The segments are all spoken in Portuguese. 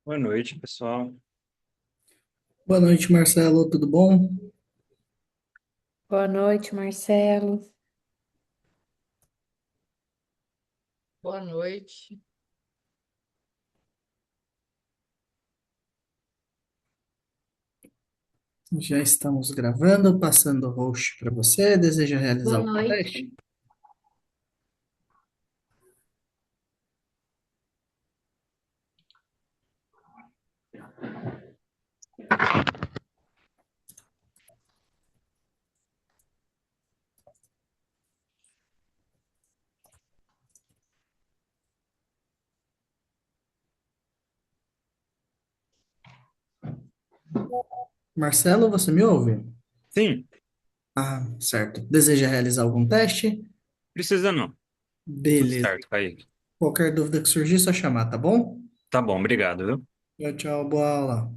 Boa noite, pessoal. Boa noite, Marcelo, tudo bom? Boa noite, Marcelo. Boa noite. Já estamos gravando, passando o host para você. Deseja Boa realizar o teste? noite. Marcelo, você me ouve? Sim, Ah, certo. Deseja realizar algum teste? precisa não. Tudo Beleza. certo, Kaique. Qualquer dúvida que surgir, é só chamar, tá bom? Tá bom, obrigado, viu? Tchau, tchau, boa aula.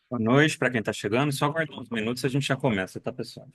Boa noite para quem tá chegando. Só aguardar uns minutos e a gente já começa, tá, pessoal?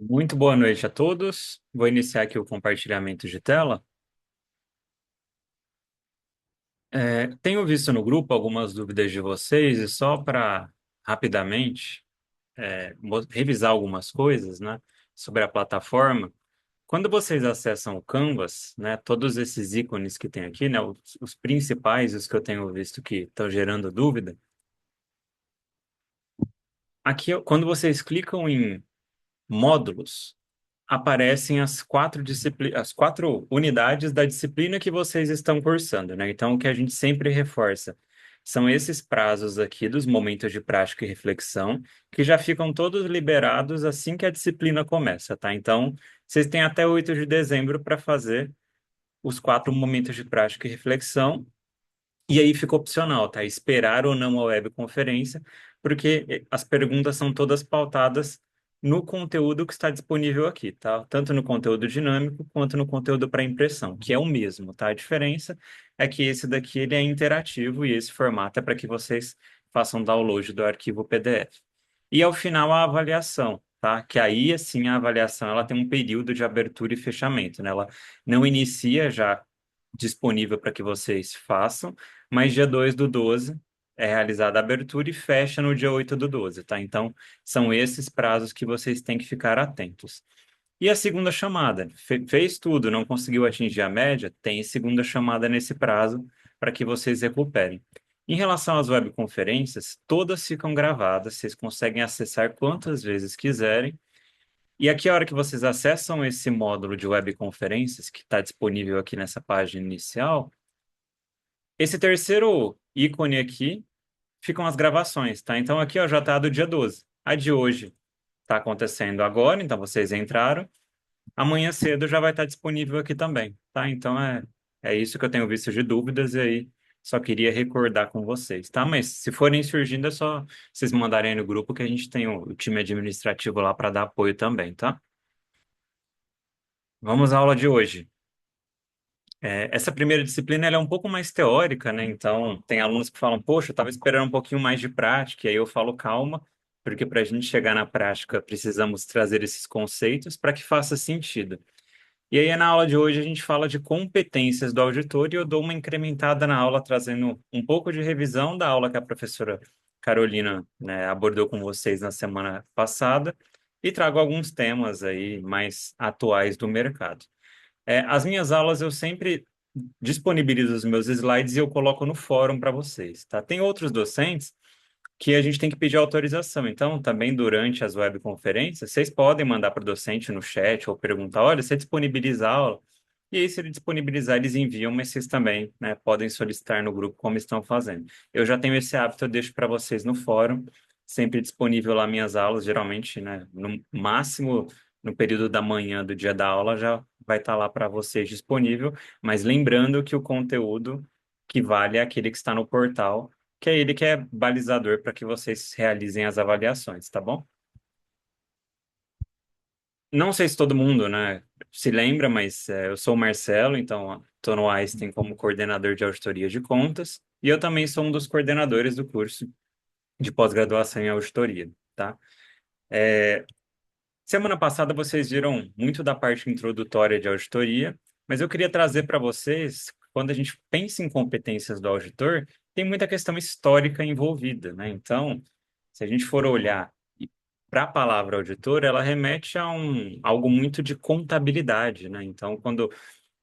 Muito boa noite a todos. Vou iniciar aqui o compartilhamento de tela. Tenho visto no grupo algumas dúvidas de vocês e só para rapidamente revisar algumas coisas, né, sobre a plataforma. Quando vocês acessam o Canvas, né, todos esses ícones que tem aqui, né, os principais, os que eu tenho visto que estão gerando dúvida, aqui quando vocês clicam em módulos, aparecem as quatro unidades da disciplina que vocês estão cursando, né? Então, o que a gente sempre reforça são esses prazos aqui dos momentos de prática e reflexão, que já ficam todos liberados assim que a disciplina começa, tá? Então, vocês têm até 8 de dezembro para fazer os 4 momentos de prática e reflexão, e aí fica opcional, tá? Esperar ou não a webconferência, porque as perguntas são todas pautadas no conteúdo que está disponível aqui, tá? Tanto no conteúdo dinâmico quanto no conteúdo para impressão, que é o mesmo, tá? A diferença é que esse daqui ele é interativo e esse formato é para que vocês façam download do arquivo PDF. E ao final a avaliação, tá? Que aí, assim, a avaliação ela tem um período de abertura e fechamento, né? Ela não inicia já disponível para que vocês façam, mas dia 2 do 12 é realizada a abertura e fecha no dia 8 do 12, tá? Então, são esses prazos que vocês têm que ficar atentos. E a segunda chamada? Fez tudo, não conseguiu atingir a média? Tem segunda chamada nesse prazo para que vocês recuperem. Em relação às webconferências, todas ficam gravadas, vocês conseguem acessar quantas vezes quiserem. E aqui, a hora que vocês acessam esse módulo de webconferências, que está disponível aqui nessa página inicial, esse terceiro ícone aqui ficam as gravações, tá? Então aqui ó, já está do dia 12. A de hoje está acontecendo agora, então vocês entraram. Amanhã cedo já vai estar disponível aqui também, tá? Então é isso que eu tenho visto de dúvidas e aí só queria recordar com vocês, tá? Mas se forem surgindo é só vocês mandarem aí no grupo que a gente tem o time administrativo lá para dar apoio também, tá? Vamos à aula de hoje. Essa primeira disciplina ela é um pouco mais teórica, né? Então, tem alunos que falam, poxa, eu estava esperando um pouquinho mais de prática, e aí eu falo, calma, porque para a gente chegar na prática precisamos trazer esses conceitos para que faça sentido. E aí, na aula de hoje, a gente fala de competências do auditor e eu dou uma incrementada na aula, trazendo um pouco de revisão da aula que a professora Carolina, né, abordou com vocês na semana passada e trago alguns temas aí mais atuais do mercado. As minhas aulas eu sempre disponibilizo os meus slides e eu coloco no fórum para vocês, tá? Tem outros docentes que a gente tem que pedir autorização. Então, também durante as webconferências, vocês podem mandar para o docente no chat ou perguntar, olha, você disponibiliza a aula? E aí, se ele disponibilizar, eles enviam, mas vocês também, né, podem solicitar no grupo como estão fazendo. Eu já tenho esse hábito, eu deixo para vocês no fórum, sempre disponível lá minhas aulas, geralmente, né, no máximo no período da manhã do dia da aula já vai estar lá para vocês disponível, mas lembrando que o conteúdo que vale é aquele que está no portal, que é ele que é balizador para que vocês realizem as avaliações, tá bom? Não sei se todo mundo, né, se lembra, mas eu sou o Marcelo, então estou no Einstein como coordenador de auditoria de contas, e eu também sou um dos coordenadores do curso de pós-graduação em auditoria, tá? Semana passada vocês viram muito da parte introdutória de auditoria, mas eu queria trazer para vocês, quando a gente pensa em competências do auditor, tem muita questão histórica envolvida, né? Então, se a gente for olhar para a palavra auditor, ela remete a algo muito de contabilidade, né? Então, quando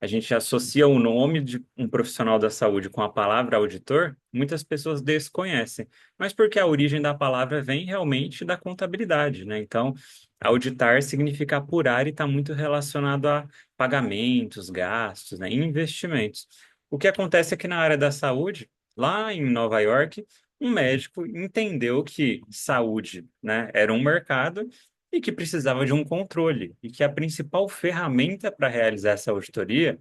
a gente associa o nome de um profissional da saúde com a palavra auditor, muitas pessoas desconhecem, mas porque a origem da palavra vem realmente da contabilidade, né? Então, auditar significa apurar e está muito relacionado a pagamentos, gastos, né? Investimentos. O que acontece é que na área da saúde, lá em Nova York, um médico entendeu que saúde, né, era um mercado e que precisava de um controle, e que a principal ferramenta para realizar essa auditoria,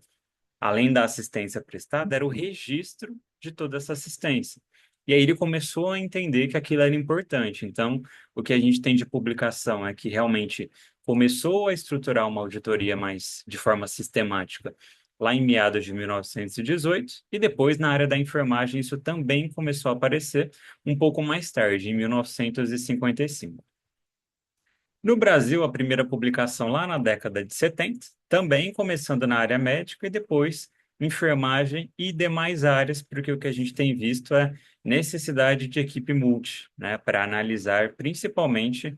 além da assistência prestada, era o registro de toda essa assistência. E aí ele começou a entender que aquilo era importante. Então, o que a gente tem de publicação é que realmente começou a estruturar uma auditoria mais de forma sistemática lá em meados de 1918, e depois na área da enfermagem isso também começou a aparecer um pouco mais tarde, em 1955. No Brasil, a primeira publicação lá na década de 70, também começando na área médica e depois enfermagem e demais áreas, porque o que a gente tem visto é necessidade de equipe multi, né, para analisar principalmente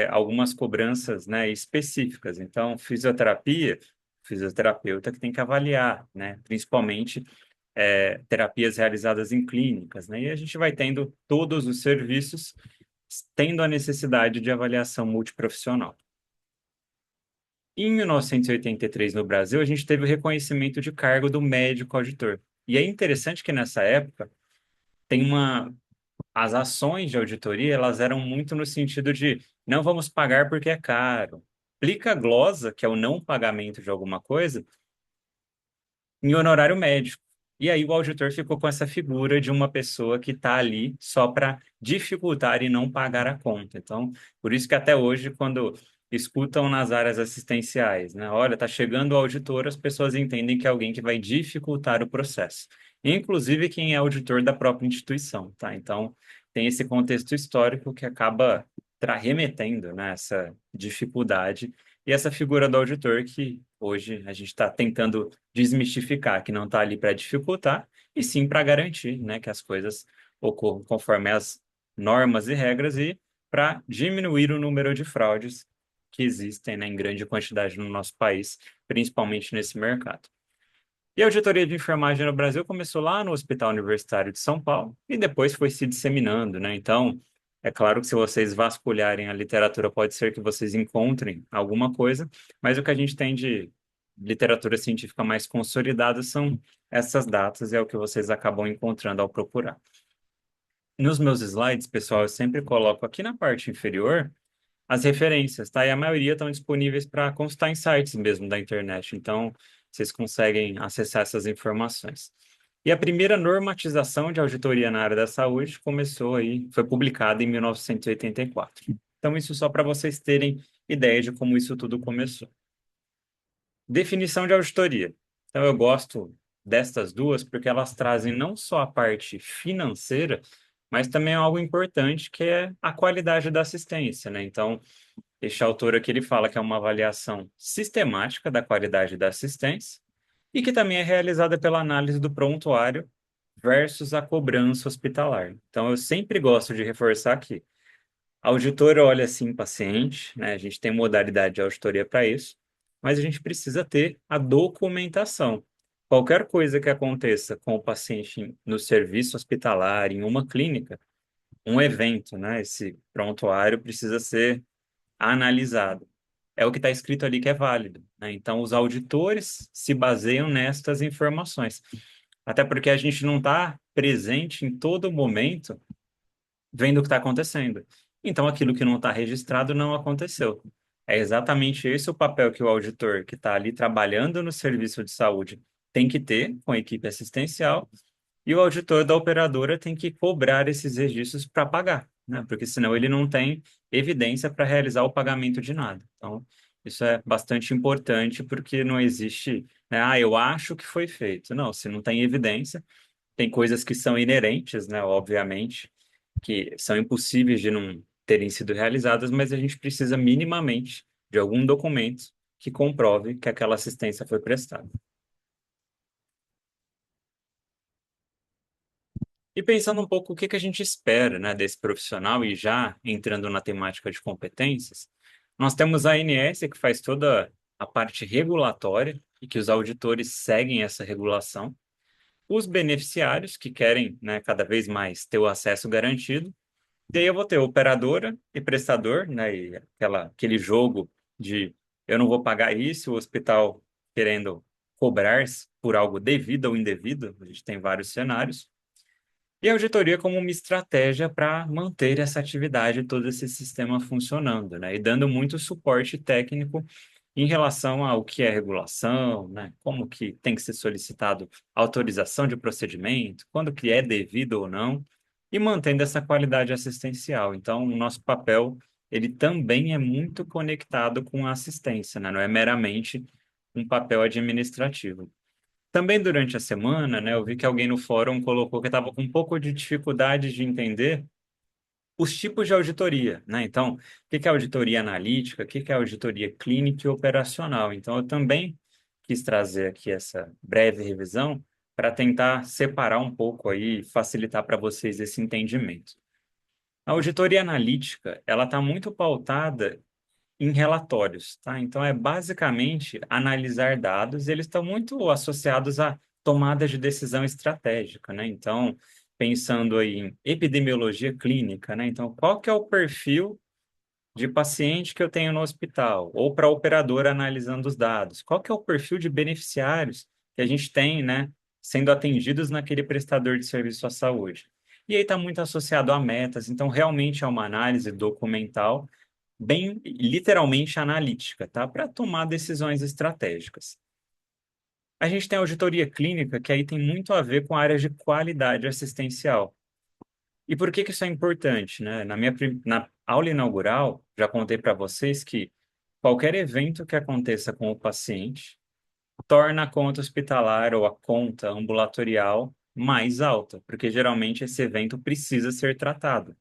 algumas cobranças, né, específicas. Então, fisioterapia, fisioterapeuta que tem que avaliar, né, principalmente terapias realizadas em clínicas, né, e a gente vai tendo todos os serviços tendo a necessidade de avaliação multiprofissional. Em 1983, no Brasil, a gente teve o reconhecimento de cargo do médico auditor. E é interessante que nessa época tem uma as ações de auditoria, elas eram muito no sentido de não vamos pagar porque é caro. Aplica a glosa, que é o não pagamento de alguma coisa, em honorário médico. E aí o auditor ficou com essa figura de uma pessoa que está ali só para dificultar e não pagar a conta. Então, por isso que até hoje, quando escutam nas áreas assistenciais, né? Olha, está chegando o auditor, as pessoas entendem que é alguém que vai dificultar o processo. Inclusive quem é auditor da própria instituição, tá? Então, tem esse contexto histórico que acaba remetendo, né, essa dificuldade e essa figura do auditor que hoje a gente está tentando desmistificar, que não está ali para dificultar, e sim para garantir, né, que as coisas ocorram conforme as normas e regras e para diminuir o número de fraudes que existem, né, em grande quantidade no nosso país, principalmente nesse mercado. E a auditoria de enfermagem no Brasil começou lá no Hospital Universitário de São Paulo e depois foi se disseminando, né? Então, é claro que se vocês vasculharem a literatura, pode ser que vocês encontrem alguma coisa, mas o que a gente tem de literatura científica mais consolidada são essas datas e é o que vocês acabam encontrando ao procurar. Nos meus slides, pessoal, eu sempre coloco aqui na parte inferior as referências, tá? E a maioria estão disponíveis para consultar em sites mesmo da internet. Então, vocês conseguem acessar essas informações. E a primeira normatização de auditoria na área da saúde começou aí, foi publicada em 1984. Então, isso só para vocês terem ideia de como isso tudo começou. Definição de auditoria. Então, eu gosto destas duas porque elas trazem não só a parte financeira, mas também algo importante que é a qualidade da assistência, né? Então, este autor aqui ele fala que é uma avaliação sistemática da qualidade da assistência e que também é realizada pela análise do prontuário versus a cobrança hospitalar. Então, eu sempre gosto de reforçar que a auditora olha sim o paciente, né? A gente tem modalidade de auditoria para isso, mas a gente precisa ter a documentação. Qualquer coisa que aconteça com o paciente no serviço hospitalar, em uma clínica, um evento, né? Esse prontuário precisa ser analisado. É o que está escrito ali que é válido, né? Então, os auditores se baseiam nestas informações. Até porque a gente não está presente em todo momento vendo o que está acontecendo. Então, aquilo que não está registrado não aconteceu. É exatamente esse o papel que o auditor que está ali trabalhando no serviço de saúde tem que ter com a equipe assistencial e o auditor da operadora tem que cobrar esses registros para pagar, né? Porque senão ele não tem evidência para realizar o pagamento de nada. Então, isso é bastante importante porque não existe, né? Ah, eu acho que foi feito. Não, se não tem evidência, tem coisas que são inerentes, né? Obviamente, que são impossíveis de não terem sido realizadas, mas a gente precisa minimamente de algum documento que comprove que aquela assistência foi prestada. E pensando um pouco o que que a gente espera, né, desse profissional e já entrando na temática de competências, nós temos a ANS que faz toda a parte regulatória e que os auditores seguem essa regulação, os beneficiários que querem, né, cada vez mais ter o acesso garantido, e aí eu vou ter operadora e prestador, né, e aquele jogo de eu não vou pagar isso, o hospital querendo cobrar por algo devido ou indevido, a gente tem vários cenários. E a auditoria como uma estratégia para manter essa atividade, todo esse sistema funcionando, né? E dando muito suporte técnico em relação ao que é regulação, né? Como que tem que ser solicitado autorização de procedimento, quando que é devido ou não, e mantendo essa qualidade assistencial. Então, o nosso papel, ele também é muito conectado com a assistência, né? Não é meramente um papel administrativo. Também durante a semana, né, eu vi que alguém no fórum colocou que estava com um pouco de dificuldade de entender os tipos de auditoria, né? Então, o que que é auditoria analítica, o que que é auditoria clínica e operacional? Então, eu também quis trazer aqui essa breve revisão para tentar separar um pouco aí, facilitar para vocês esse entendimento. A auditoria analítica, ela está muito pautada em relatórios, tá? Então, é basicamente analisar dados, eles estão muito associados à tomada de decisão estratégica, né? Então, pensando aí em epidemiologia clínica, né? Então, qual que é o perfil de paciente que eu tenho no hospital? Ou para a operadora analisando os dados? Qual que é o perfil de beneficiários que a gente tem, né? Sendo atendidos naquele prestador de serviço à saúde? E aí está muito associado a metas, então realmente é uma análise documental bem literalmente analítica, tá? Para tomar decisões estratégicas. A gente tem a auditoria clínica, que aí tem muito a ver com áreas de qualidade assistencial. E por que que isso é importante, né? Na aula inaugural, já contei para vocês que qualquer evento que aconteça com o paciente torna a conta hospitalar ou a conta ambulatorial mais alta, porque geralmente esse evento precisa ser tratado.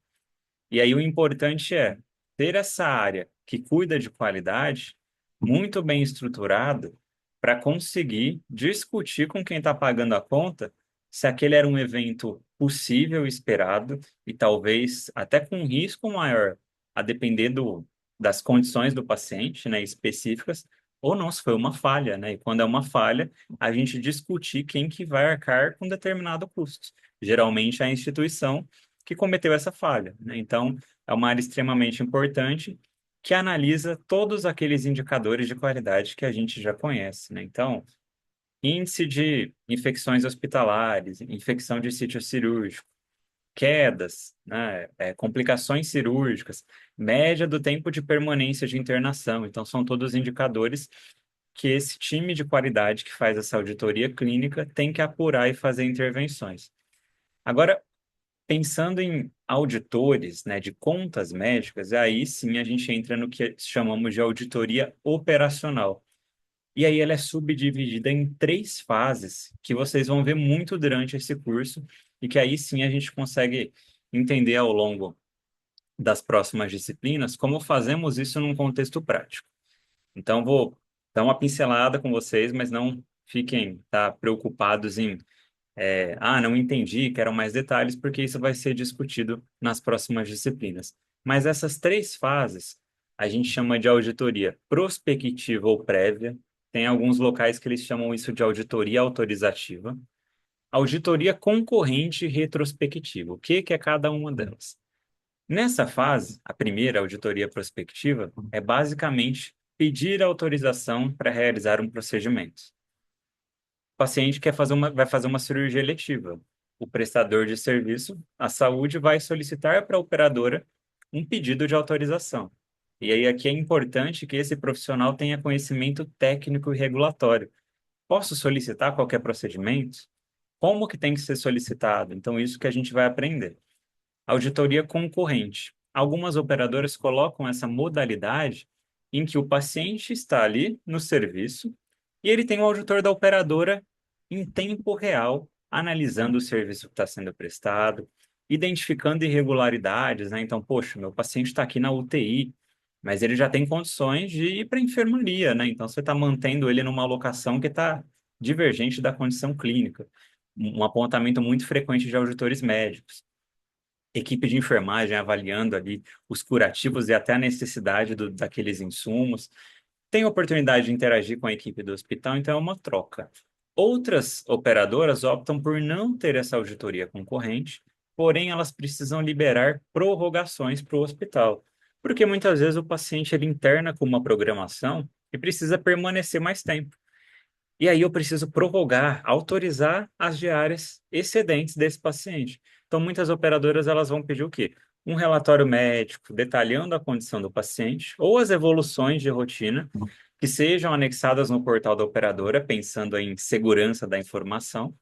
E aí o importante é ter essa área que cuida de qualidade muito bem estruturada para conseguir discutir com quem está pagando a conta se aquele era um evento possível, esperado e talvez até com risco maior, a depender das condições do paciente, né, específicas, ou não, se foi uma falha, né? E quando é uma falha, a gente discutir quem que vai arcar com determinado custo. Geralmente é a instituição que cometeu essa falha, né? Então, é uma área extremamente importante que analisa todos aqueles indicadores de qualidade que a gente já conhece, né? Então, índice de infecções hospitalares, infecção de sítio cirúrgico, quedas, né? Complicações cirúrgicas, média do tempo de permanência de internação. Então, são todos indicadores que esse time de qualidade que faz essa auditoria clínica tem que apurar e fazer intervenções. Agora, pensando em auditores, né, de contas médicas, aí sim a gente entra no que chamamos de auditoria operacional. E aí ela é subdividida em três fases que vocês vão ver muito durante esse curso e que aí sim a gente consegue entender ao longo das próximas disciplinas como fazemos isso num contexto prático. Então vou dar uma pincelada com vocês, mas não fiquem, tá, preocupados em não entendi, quero mais detalhes, porque isso vai ser discutido nas próximas disciplinas. Mas essas três fases a gente chama de auditoria prospectiva ou prévia. Tem alguns locais que eles chamam isso de auditoria autorizativa. Auditoria concorrente e retrospectiva. O que que é cada uma delas? Nessa fase, a primeira auditoria prospectiva é basicamente pedir autorização para realizar um procedimento. O paciente vai fazer uma cirurgia eletiva. O prestador de serviço, a saúde, vai solicitar para a operadora um pedido de autorização. E aí aqui é importante que esse profissional tenha conhecimento técnico e regulatório. Posso solicitar qualquer procedimento? Como que tem que ser solicitado? Então, isso que a gente vai aprender. Auditoria concorrente. Algumas operadoras colocam essa modalidade em que o paciente está ali no serviço e ele tem o auditor da operadora em tempo real, analisando o serviço que está sendo prestado, identificando irregularidades, né? Então, poxa, meu paciente está aqui na UTI, mas ele já tem condições de ir para a enfermaria, né? Então, você está mantendo ele numa alocação que está divergente da condição clínica. Um apontamento muito frequente de auditores médicos, equipe de enfermagem avaliando ali os curativos e até a necessidade daqueles insumos. Tem oportunidade de interagir com a equipe do hospital, então é uma troca. Outras operadoras optam por não ter essa auditoria concorrente, porém elas precisam liberar prorrogações para o hospital, porque muitas vezes o paciente ele interna com uma programação e precisa permanecer mais tempo. E aí eu preciso prorrogar, autorizar as diárias excedentes desse paciente. Então, muitas operadoras elas vão pedir o quê? Um relatório médico detalhando a condição do paciente ou as evoluções de rotina que sejam anexadas no portal da operadora, pensando em segurança da informação,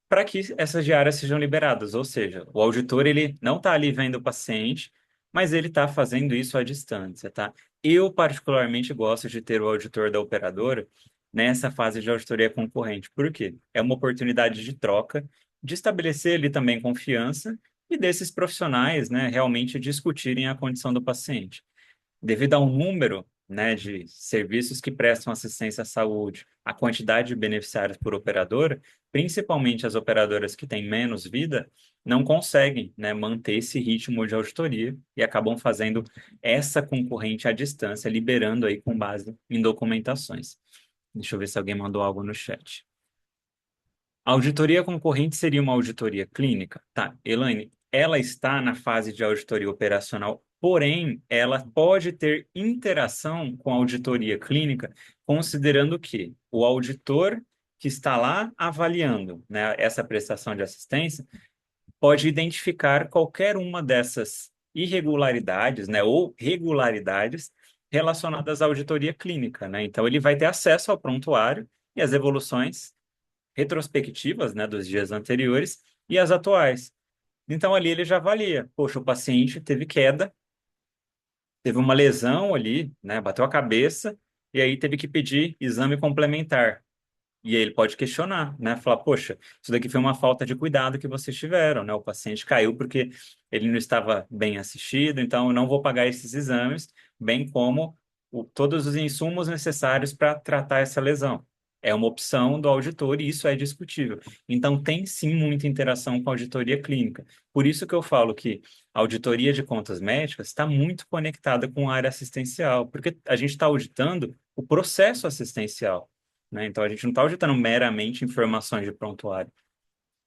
para que essas diárias sejam liberadas. Ou seja, o auditor ele não está ali vendo o paciente, mas ele está fazendo isso à distância, tá? Eu particularmente gosto de ter o auditor da operadora nessa fase de auditoria concorrente. Por quê? É uma oportunidade de troca, de estabelecer ali também confiança e desses profissionais, né, realmente discutirem a condição do paciente. Devido ao número, né, de serviços que prestam assistência à saúde, a quantidade de beneficiários por operadora, principalmente as operadoras que têm menos vida, não conseguem, né, manter esse ritmo de auditoria e acabam fazendo essa concorrente à distância, liberando aí com base em documentações. Deixa eu ver se alguém mandou algo no chat. A auditoria concorrente seria uma auditoria clínica? Tá, Elaine, ela está na fase de auditoria operacional, porém, ela pode ter interação com a auditoria clínica, considerando que o auditor que está lá avaliando, né, essa prestação de assistência pode identificar qualquer uma dessas irregularidades, né, ou regularidades relacionadas à auditoria clínica, né? Então, ele vai ter acesso ao prontuário e às evoluções retrospectivas, né, dos dias anteriores e as atuais. Então ali ele já avalia, poxa, o paciente teve queda, teve uma lesão ali, né, bateu a cabeça e aí teve que pedir exame complementar. E aí ele pode questionar, né, falar, poxa, isso daqui foi uma falta de cuidado que vocês tiveram, né? O paciente caiu porque ele não estava bem assistido, então eu não vou pagar esses exames, bem como todos os insumos necessários para tratar essa lesão. É uma opção do auditor e isso é discutível. Então, tem sim muita interação com a auditoria clínica. Por isso que eu falo que a auditoria de contas médicas está muito conectada com a área assistencial, porque a gente está auditando o processo assistencial, né? Então, a gente não está auditando meramente informações de prontuário.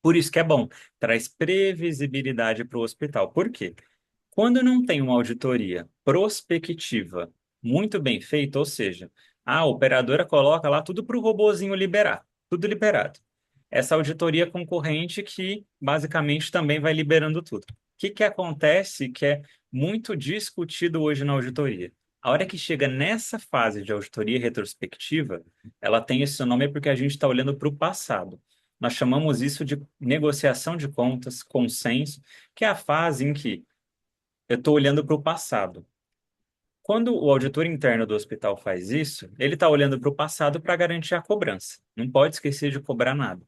Por isso que é bom, traz previsibilidade para o hospital. Por quê? Quando não tem uma auditoria prospectiva muito bem feita, ou seja, a operadora coloca lá tudo para o robozinho liberar, tudo liberado. Essa auditoria concorrente que basicamente também vai liberando tudo. O que que acontece que é muito discutido hoje na auditoria? A hora que chega nessa fase de auditoria retrospectiva, ela tem esse nome porque a gente está olhando para o passado. Nós chamamos isso de negociação de contas, consenso, que é a fase em que eu estou olhando para o passado. Quando o auditor interno do hospital faz isso, ele está olhando para o passado para garantir a cobrança. Não pode esquecer de cobrar nada.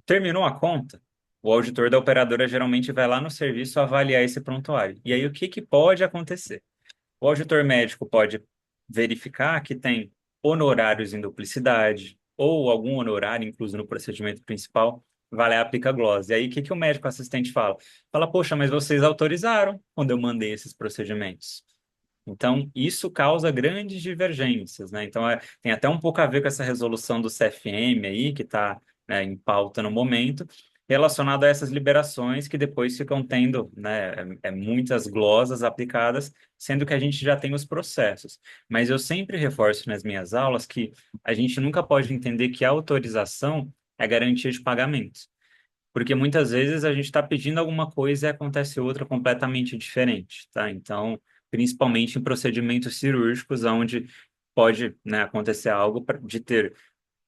Terminou a conta, o auditor da operadora geralmente vai lá no serviço avaliar esse prontuário. E aí, o que que pode acontecer? O auditor médico pode verificar que tem honorários em duplicidade ou algum honorário incluso no procedimento principal, vai lá e aplica a glose. E aí, o que que o médico assistente fala? Fala, poxa, mas vocês autorizaram quando eu mandei esses procedimentos. Então, isso causa grandes divergências, né? Então, tem até um pouco a ver com essa resolução do CFM aí, que está, né, em pauta no momento, relacionado a essas liberações que depois ficam tendo, né, muitas glosas aplicadas, sendo que a gente já tem os processos. Mas eu sempre reforço nas minhas aulas que a gente nunca pode entender que a autorização é garantia de pagamento. Porque muitas vezes a gente está pedindo alguma coisa e acontece outra completamente diferente, tá? Então, principalmente em procedimentos cirúrgicos, onde pode, né, acontecer algo de ter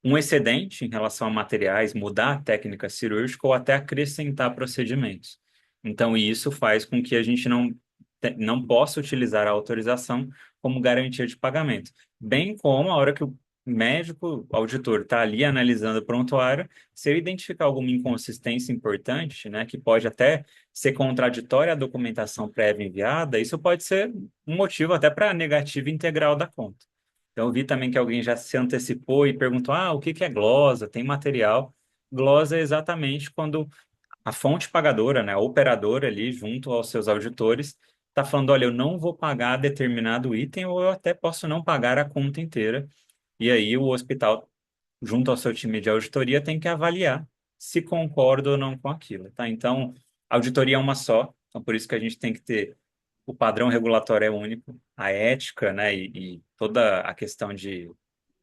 um excedente em relação a materiais, mudar a técnica cirúrgica ou até acrescentar procedimentos. Então, isso faz com que a gente não possa utilizar a autorização como garantia de pagamento. Bem como a hora que o médico, o auditor, está ali analisando o prontuário, se ele identificar alguma inconsistência importante, né, que pode até ser contraditória à documentação prévia enviada, isso pode ser um motivo até para a negativa integral da conta. Então, eu vi também que alguém já se antecipou e perguntou: o que que é glosa? Tem material? Glosa é exatamente quando a fonte pagadora, né, a operadora ali, junto aos seus auditores, está falando: olha, eu não vou pagar determinado item ou eu até posso não pagar a conta inteira. E aí o hospital, junto ao seu time de auditoria, tem que avaliar se concorda ou não com aquilo, tá? Então, a auditoria é uma só, então por isso que a gente tem que ter o padrão regulatório é único, a ética, né, e toda a questão de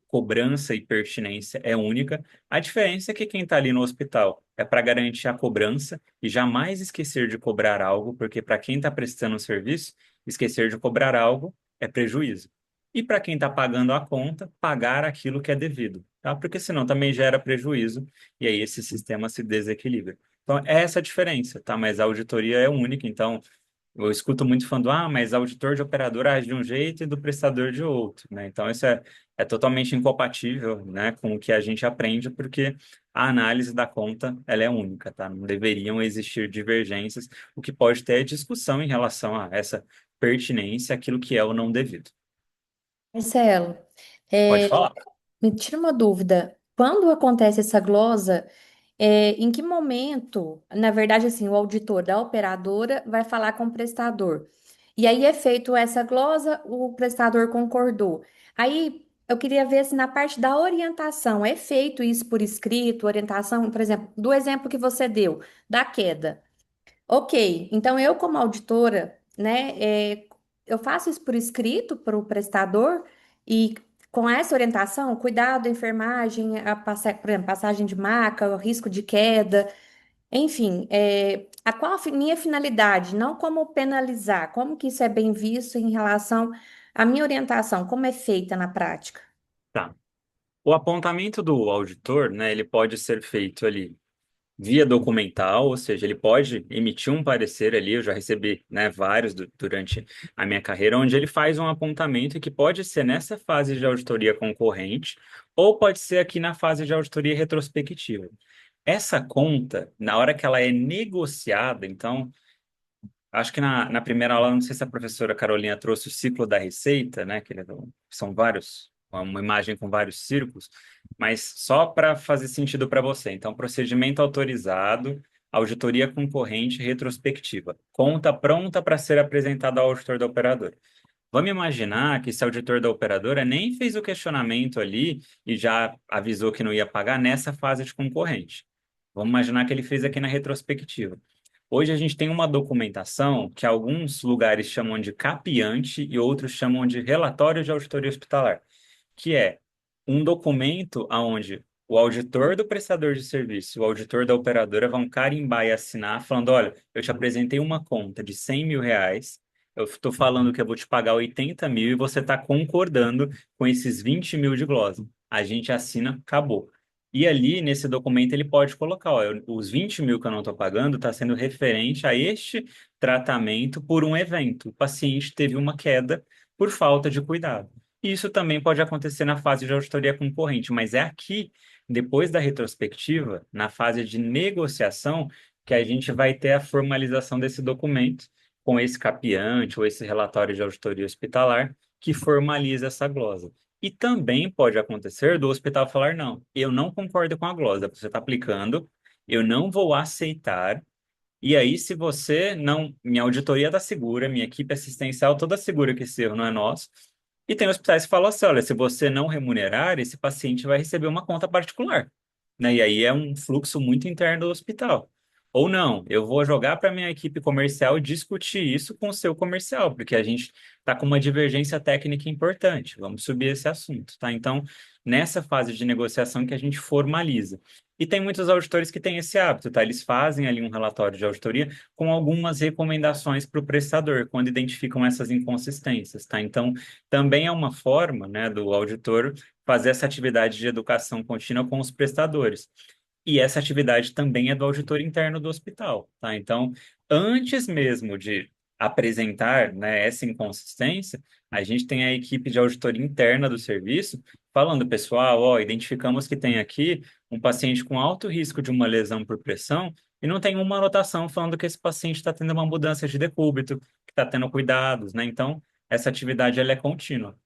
cobrança e pertinência é única. A diferença é que quem está ali no hospital é para garantir a cobrança e jamais esquecer de cobrar algo, porque para quem está prestando um serviço, esquecer de cobrar algo é prejuízo. E para quem está pagando a conta, pagar aquilo que é devido, tá? Porque senão também gera prejuízo e aí esse sistema se desequilibra. Então, é essa a diferença, tá? Mas a auditoria é única, então Eu escuto muito falando, mas auditor de operadora age de um jeito e do prestador de outro, né? Então, isso é totalmente incompatível, né, com o que a gente aprende, porque a análise da conta, ela é única, tá? Não deveriam existir divergências, o que pode ter é discussão em relação a essa pertinência, aquilo que é ou não devido. Marcelo, Pode é, falar. me tira uma dúvida. Quando acontece essa glosa, em que momento, na verdade, assim, o auditor da operadora vai falar com o prestador? E aí é feito essa glosa, o prestador concordou. Aí eu queria ver se na parte da orientação é feito isso por escrito, orientação, por exemplo, do exemplo que você deu, da queda. Ok, então eu como auditora, né, eu faço isso por escrito para o prestador e com essa orientação, cuidado, enfermagem, por exemplo, passagem de maca, o risco de queda, enfim, a qual a minha finalidade, não como penalizar, como que isso é bem visto em relação à minha orientação, como é feita na prática. Tá. O apontamento do auditor, né, ele pode ser feito ali via documental, ou seja, ele pode emitir um parecer ali, eu já recebi, né, vários durante a minha carreira, onde ele faz um apontamento que pode ser nessa fase de auditoria concorrente, ou pode ser aqui na fase de auditoria retrospectiva. Essa conta, na hora que ela é negociada, então, acho que na primeira aula, não sei se a professora Carolina trouxe o ciclo da receita, né? São vários, uma imagem com vários círculos, mas só para fazer sentido para você. Então, procedimento autorizado, auditoria concorrente retrospectiva. Conta pronta para ser apresentada ao auditor da operadora. Vamos imaginar que esse auditor da operadora nem fez o questionamento ali e já avisou que não ia pagar nessa fase de concorrente. Vamos imaginar que ele fez aqui na retrospectiva. Hoje a gente tem uma documentação que alguns lugares chamam de capiante e outros chamam de relatório de auditoria hospitalar, que é um documento onde o auditor do prestador de serviço e o auditor da operadora vão carimbar e assinar, falando: olha, eu te apresentei uma conta de R$ 100 mil, eu estou falando que eu vou te pagar 80 mil e você está concordando com esses 20 mil de glosa. A gente assina, acabou. E ali, nesse documento, ele pode colocar: ó, os 20 mil que eu não estou pagando está sendo referente a este tratamento por um evento. O paciente teve uma queda por falta de cuidado. Isso também pode acontecer na fase de auditoria concorrente, mas é aqui, depois da retrospectiva, na fase de negociação, que a gente vai ter a formalização desse documento com esse capiante ou esse relatório de auditoria hospitalar que formaliza essa glosa. E também pode acontecer do hospital falar: não, eu não concordo com a glosa que você está aplicando, eu não vou aceitar. E aí, se você não. Minha auditoria está segura, minha equipe assistencial toda segura que esse erro não é nosso. E tem hospitais que falam assim: olha, se você não remunerar, esse paciente vai receber uma conta particular, né? E aí é um fluxo muito interno do hospital. Ou não, eu vou jogar para minha equipe comercial e discutir isso com o seu comercial, porque a gente está com uma divergência técnica importante. Vamos subir esse assunto, tá? Então, nessa fase de negociação que a gente formaliza. E tem muitos auditores que têm esse hábito, tá? Eles fazem ali um relatório de auditoria com algumas recomendações para o prestador, quando identificam essas inconsistências, tá? Então, também é uma forma, né, do auditor fazer essa atividade de educação contínua com os prestadores. E essa atividade também é do auditor interno do hospital, tá? Então, antes mesmo de apresentar, né, essa inconsistência, a gente tem a equipe de auditoria interna do serviço falando: pessoal, ó, identificamos que tem aqui um paciente com alto risco de uma lesão por pressão e não tem uma anotação falando que esse paciente está tendo uma mudança de decúbito, que está tendo cuidados, né? Então, essa atividade ela é contínua,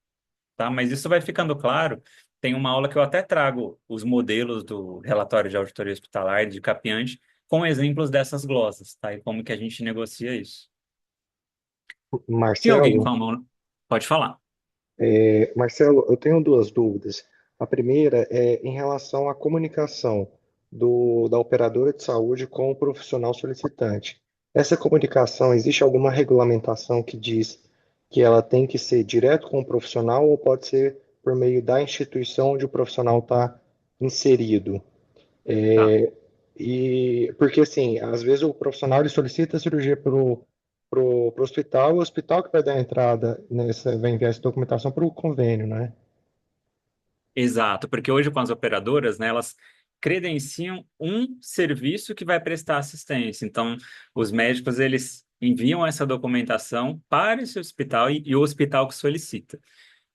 tá? Mas isso vai ficando claro. Tem uma aula que eu até trago os modelos do relatório de auditoria hospitalar de capiante com exemplos dessas glosas, tá? E como que a gente negocia isso. Tem alguém com Marcelo, a mão? Pode falar. Marcelo, eu tenho duas dúvidas. A primeira é em relação à comunicação da operadora de saúde com o profissional solicitante. Essa comunicação, existe alguma regulamentação que diz que ela tem que ser direto com o profissional ou pode ser por meio da instituição onde o profissional está inserido? Tá. E porque assim, às vezes o profissional ele solicita a cirurgia pro hospital, o hospital que vai dar a entrada nessa, vai enviar essa documentação para o convênio, né? Exato, porque hoje com as operadoras, né, elas credenciam um serviço que vai prestar assistência. Então, os médicos, eles enviam essa documentação para esse hospital e o hospital que solicita.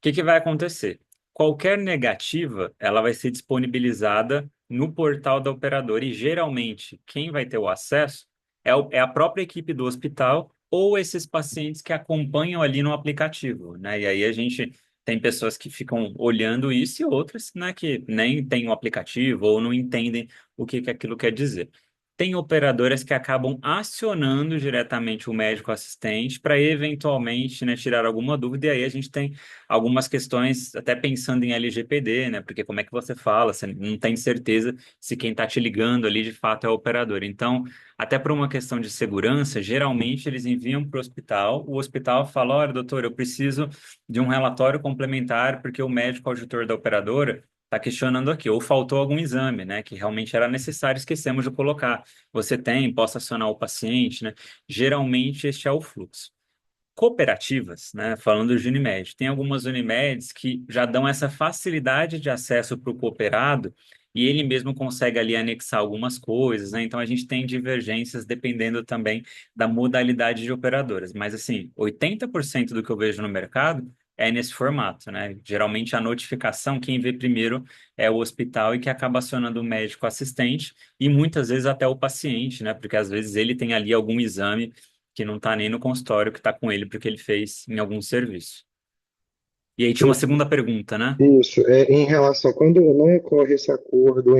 Que vai acontecer? Qualquer negativa, ela vai ser disponibilizada no portal da operadora e geralmente quem vai ter o acesso é a própria equipe do hospital ou esses pacientes que acompanham ali no aplicativo, né? E aí a gente tem pessoas que ficam olhando isso e outras, né, que nem têm o aplicativo ou não entendem o que aquilo quer dizer. Tem operadoras que acabam acionando diretamente o médico assistente para eventualmente, né, tirar alguma dúvida, e aí a gente tem algumas questões, até pensando em LGPD, né? Porque como é que você fala? Você não tem certeza se quem está te ligando ali de fato é o operador. Então, até por uma questão de segurança, geralmente eles enviam para o hospital fala: olha, doutor, eu preciso de um relatório complementar, porque o médico auditor da operadora está questionando aqui, ou faltou algum exame, né? Que realmente era necessário, esquecemos de colocar. Você tem, posso acionar o paciente, né? Geralmente este é o fluxo cooperativas, né? Falando de Unimed, tem algumas Unimeds que já dão essa facilidade de acesso para o cooperado e ele mesmo consegue ali anexar algumas coisas, né? Então a gente tem divergências dependendo também da modalidade de operadoras. Mas assim, 80% do que eu vejo no mercado é nesse formato, né? Geralmente a notificação, quem vê primeiro é o hospital e que acaba acionando o médico assistente e muitas vezes até o paciente, né? Porque às vezes ele tem ali algum exame que não está nem no consultório, que está com ele porque ele fez em algum serviço. E aí tinha uma segunda pergunta, né? Isso, em relação, quando não ocorre esse acordo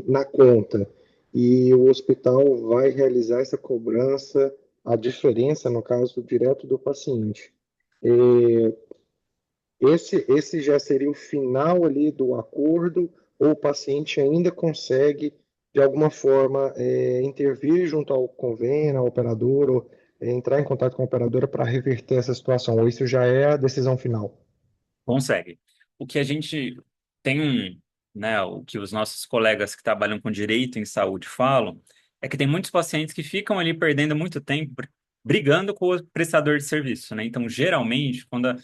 na conta e o hospital vai realizar essa cobrança, a diferença, no caso, direto do paciente. É, esse já seria o final ali do acordo, ou o paciente ainda consegue, de alguma forma, intervir junto ao convênio, ao operador, ou entrar em contato com a operadora para reverter essa situação, ou isso já é a decisão final? Consegue. O que a gente tem né, o que os nossos colegas que trabalham com direito em saúde falam, é que tem muitos pacientes que ficam ali perdendo muito tempo brigando com o prestador de serviço, né? Então, geralmente, quando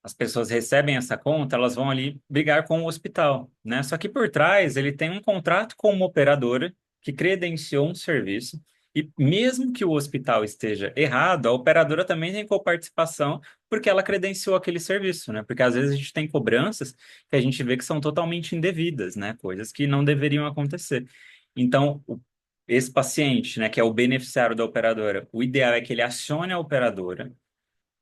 as pessoas recebem essa conta, elas vão ali brigar com o hospital, né? Só que por trás ele tem um contrato com uma operadora que credenciou um serviço e mesmo que o hospital esteja errado, a operadora também tem coparticipação porque ela credenciou aquele serviço, né? Porque às vezes a gente tem cobranças que a gente vê que são totalmente indevidas, né? Coisas que não deveriam acontecer. Então, esse paciente, né, que é o beneficiário da operadora, o ideal é que ele acione a operadora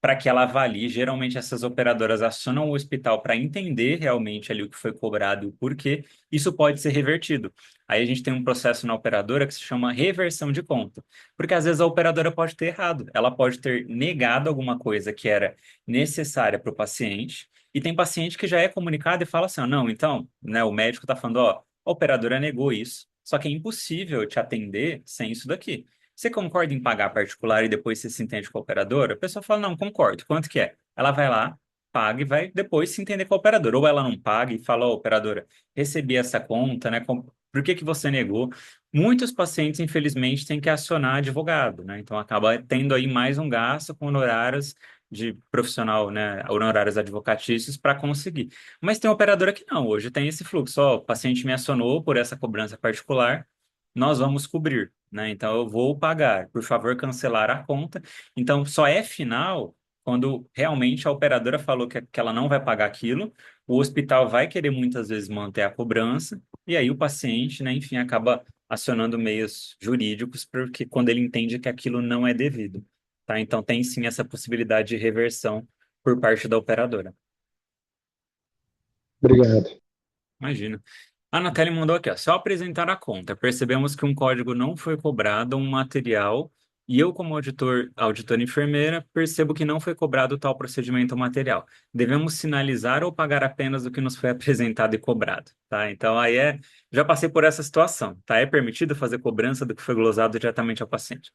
para que ela avalie. Geralmente essas operadoras acionam o hospital para entender realmente ali o que foi cobrado e o porquê. Isso pode ser revertido. Aí a gente tem um processo na operadora que se chama reversão de conta, porque às vezes a operadora pode ter errado, ela pode ter negado alguma coisa que era necessária para o paciente. E tem paciente que já é comunicado e fala assim: "Ah, não, então, né, o médico está falando, ó, a operadora negou isso. Só que é impossível te atender sem isso daqui. Você concorda em pagar particular e depois você se entende com a operadora? A pessoa fala, não, concordo. Quanto que é? Ela vai lá, paga e vai depois se entender com a operadora. Ou ela não paga e fala, ó, operadora, recebi essa conta, né? Por que que você negou? Muitos pacientes, infelizmente, têm que acionar advogado, né? Então acaba tendo aí mais um gasto com honorários de profissional, né? Honorários advocatícios para conseguir. Mas tem operadora que não, hoje tem esse fluxo. Ó, o paciente me acionou por essa cobrança particular, nós vamos cobrir, né? Então eu vou pagar, por favor, cancelar a conta. Então só é final quando realmente a operadora falou que ela não vai pagar aquilo, o hospital vai querer muitas vezes manter a cobrança, e aí o paciente, né, enfim, acaba acionando meios jurídicos, porque quando ele entende que aquilo não é devido, tá? Então tem sim essa possibilidade de reversão por parte da operadora. Obrigado. Imagina. A Natália mandou aqui, ó. Só apresentar a conta. Percebemos que um código não foi cobrado, um material, e eu, como auditora enfermeira, percebo que não foi cobrado tal procedimento ou material. Devemos sinalizar ou pagar apenas o que nos foi apresentado e cobrado, tá? Então, já passei por essa situação, tá? É permitido fazer cobrança do que foi glosado diretamente ao paciente.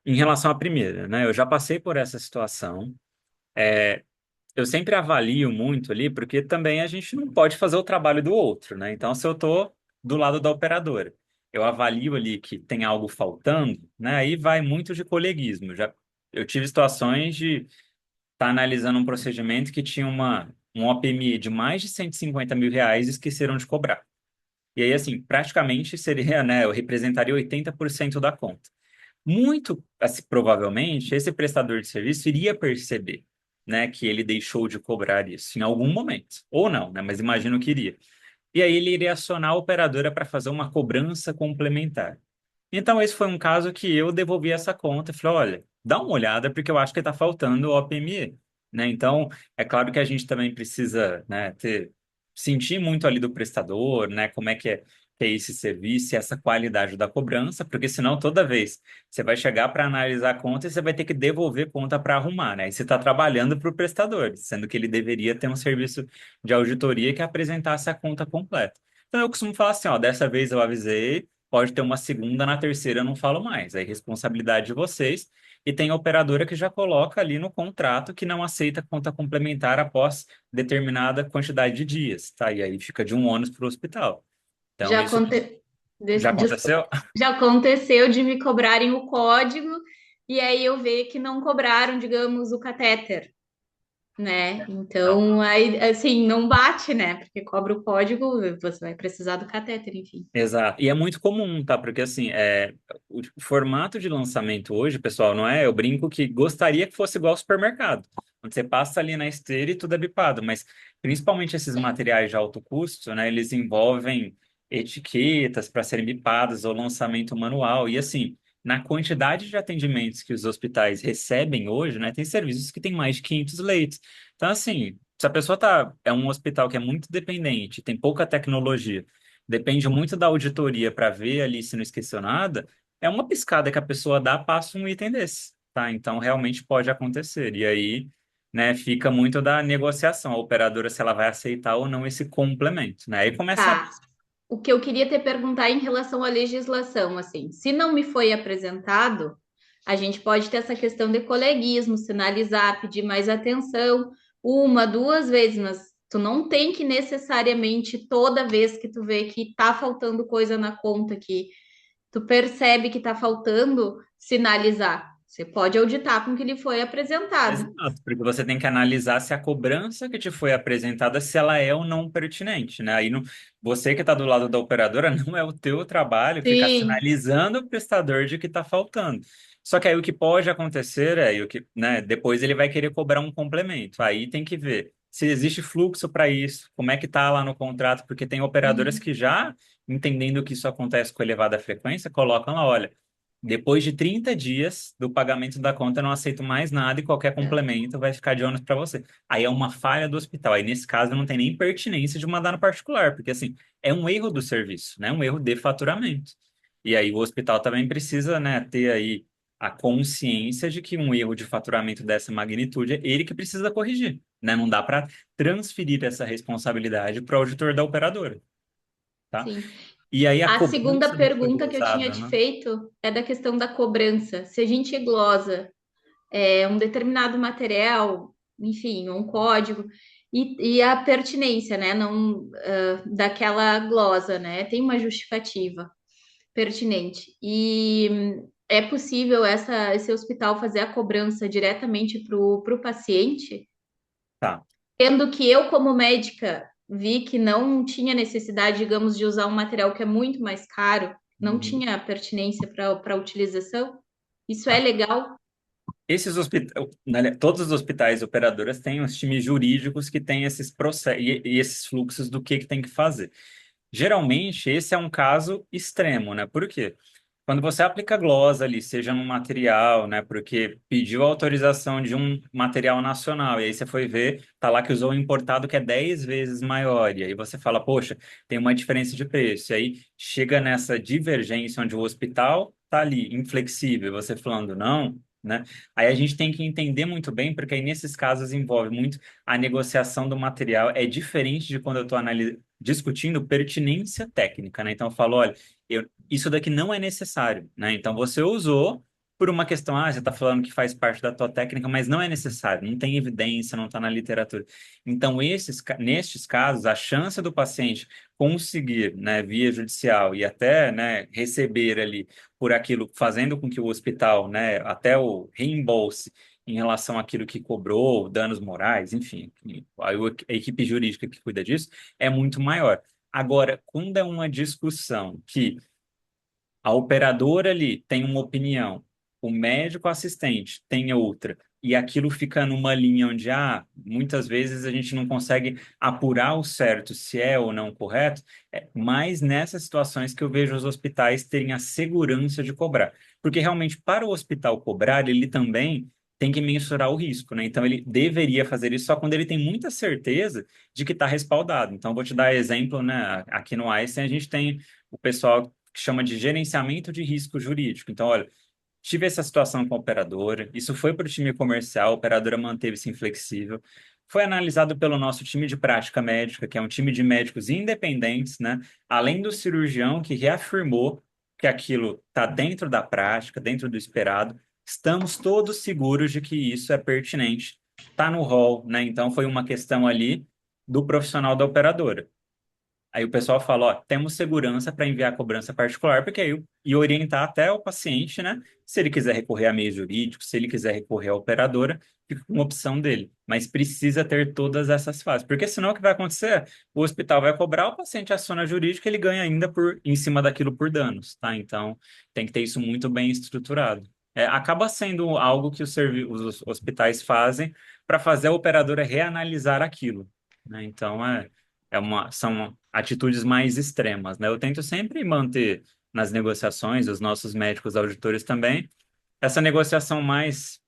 Em relação à primeira, né? Eu já passei por essa situação. Eu sempre avalio muito ali, porque também a gente não pode fazer o trabalho do outro, né? Então, se eu estou do lado da operadora, eu avalio ali que tem algo faltando, né? Aí vai muito de coleguismo. Eu tive situações de estar analisando um procedimento que tinha um OPMI de mais de 150 mil reais e esqueceram de cobrar. E aí, assim, praticamente seria, né? Eu representaria 80% da conta. muito, assim, provavelmente, esse prestador de serviço iria perceber, né, que ele deixou de cobrar isso em algum momento. Ou não, né, mas imagino que iria. E aí ele iria acionar a operadora para fazer uma cobrança complementar. Então, esse foi um caso que eu devolvi essa conta e falei, olha, dá uma olhada, porque eu acho que está faltando o OPME, né? Então, é claro que a gente também precisa, né, sentir muito ali do prestador, né, como é que é esse serviço e essa qualidade da cobrança, porque senão toda vez você vai chegar para analisar a conta e você vai ter que devolver conta para arrumar, né? E você está trabalhando para o prestador, sendo que ele deveria ter um serviço de auditoria que apresentasse a conta completa. Então, eu costumo falar assim, ó, dessa vez eu avisei, pode ter uma segunda, na terceira eu não falo mais. É responsabilidade de vocês. E tem a operadora que já coloca ali no contrato que não aceita conta complementar após determinada quantidade de dias, tá? E aí fica de um ônus para o hospital. Então, Já isso aconte... já Desculpa. aconteceu? Já aconteceu de me cobrarem o código e aí eu ver que não cobraram, digamos, o catéter, né? Não. Então, aí, assim, não bate, né? Porque cobra o código, você vai precisar do catéter, enfim. Exato. E é muito comum, tá? Porque assim, o formato de lançamento hoje, pessoal, não é? Eu brinco que gostaria que fosse igual ao supermercado, onde você passa ali na esteira e tudo é bipado, mas principalmente esses materiais de alto custo, né? Eles envolvem etiquetas para serem bipadas ou lançamento manual. E assim, na quantidade de atendimentos que os hospitais recebem hoje, né? Tem serviços que têm mais de 500 leitos. Então, assim, se a pessoa é um hospital que é muito dependente, tem pouca tecnologia, depende muito da auditoria para ver ali se não esqueceu nada, é uma piscada que a pessoa dá, passa um item desse, tá? Então realmente pode acontecer. E aí, né, fica muito da negociação, a operadora se ela vai aceitar ou não esse complemento, né? Aí começa. Tá. O que eu queria te perguntar em relação à legislação, assim, se não me foi apresentado, a gente pode ter essa questão de coleguismo, sinalizar, pedir mais atenção, uma, duas vezes, mas tu não tem que necessariamente toda vez que tu vê que tá faltando coisa na conta, que tu percebe que tá faltando, sinalizar. Você pode auditar com o que lhe foi apresentado. Exato, porque você tem que analisar se a cobrança que te foi apresentada, se ela é ou não pertinente, né? Aí não, você que está do lado da operadora, não é o teu trabalho ficar Sim, sinalizando o prestador de que está faltando. Só que aí o que pode acontecer e o que, né, depois ele vai querer cobrar um complemento. Aí tem que ver se existe fluxo para isso, como é que está lá no contrato, porque tem operadoras uhum, que já, entendendo que isso acontece com elevada frequência, colocam lá, olha, depois de 30 dias do pagamento da conta, eu não aceito mais nada e qualquer é, complemento vai ficar de ônus para você. Aí é uma falha do hospital. Aí, nesse caso, não tem nem pertinência de mandar no particular, porque, assim, é um erro do serviço, né? Um erro de faturamento. E aí o hospital também precisa, né, ter aí a consciência de que um erro de faturamento dessa magnitude é ele que precisa corrigir, né? Não dá para transferir essa responsabilidade para o auditor da operadora, tá? sim. E aí a A segunda cobrança do que foi pergunta que eu tinha glosada, te né? feito é da questão da cobrança. Se a gente glosa um determinado material, enfim, um código, e a pertinência, né? Não daquela glosa, né? Tem uma justificativa pertinente. E é possível esse hospital fazer a cobrança diretamente para o paciente? Tá. Sendo que eu, como médica, vi que não tinha necessidade, digamos, de usar um material que é muito mais caro, não Uhum. tinha pertinência para a utilização. Isso é Tá. legal? Esses hospitais, todos os hospitais operadoras têm os times jurídicos que têm esses processos e esses fluxos do que tem que fazer. Geralmente, esse é um caso extremo, né? Por quê? Quando você aplica glosa ali, seja num material, né? Porque pediu autorização de um material nacional, e aí você foi ver, tá lá que usou um importado que é 10 vezes maior, e aí você fala, poxa, tem uma diferença de preço. E aí chega nessa divergência onde o hospital tá ali, inflexível, você falando não, né? Aí a gente tem que entender muito bem, porque aí nesses casos envolve muito a negociação do material, é diferente de quando eu estou discutindo pertinência técnica, né? Então eu falo, olha, isso daqui não é necessário, né? Então você usou por uma questão, você está falando que faz parte da tua técnica, mas não é necessário, não tem evidência, não está na literatura. Então, nestes casos, a chance do paciente conseguir, né, via judicial e até, né, receber ali por aquilo, fazendo com que o hospital, né, até o reembolse em relação àquilo que cobrou, danos morais, enfim, a equipe jurídica que cuida disso é muito maior. Agora, quando é uma discussão que a operadora ali tem uma opinião o médico assistente tem outra, e aquilo fica numa linha onde, muitas vezes a gente não consegue apurar o certo se é ou não correto, mas nessas situações que eu vejo os hospitais terem a segurança de cobrar. Porque realmente, para o hospital cobrar, ele também tem que mensurar o risco, né? Então, ele deveria fazer isso só quando ele tem muita certeza de que está respaldado. Então, vou te dar exemplo, né? Aqui no Einstein, a gente tem o pessoal que chama de gerenciamento de risco jurídico. Então, olha, tive essa situação com a operadora, isso foi para o time comercial, a operadora manteve-se inflexível. Foi analisado pelo nosso time de prática médica, que é um time de médicos independentes, né? Além do cirurgião que reafirmou que aquilo está dentro da prática, dentro do esperado. Estamos todos seguros de que isso é pertinente. Está no rol, né? Então foi uma questão ali do profissional da operadora. Aí o pessoal fala, ó, temos segurança para enviar a cobrança particular, porque aí e orientar até o paciente, né? Se ele quiser recorrer a meio jurídico, se ele quiser recorrer à operadora, fica com opção dele. Mas precisa ter todas essas fases, porque senão o que vai acontecer? O hospital vai cobrar, o paciente aciona jurídico, ele ganha ainda por em cima daquilo por danos, tá? Então tem que ter isso muito bem estruturado. Acaba sendo algo que os hospitais fazem para fazer a operadora reanalisar aquilo, né? Então são atitudes mais extremas, né? Eu tento sempre manter nas negociações, os nossos médicos auditores também, essa negociação mais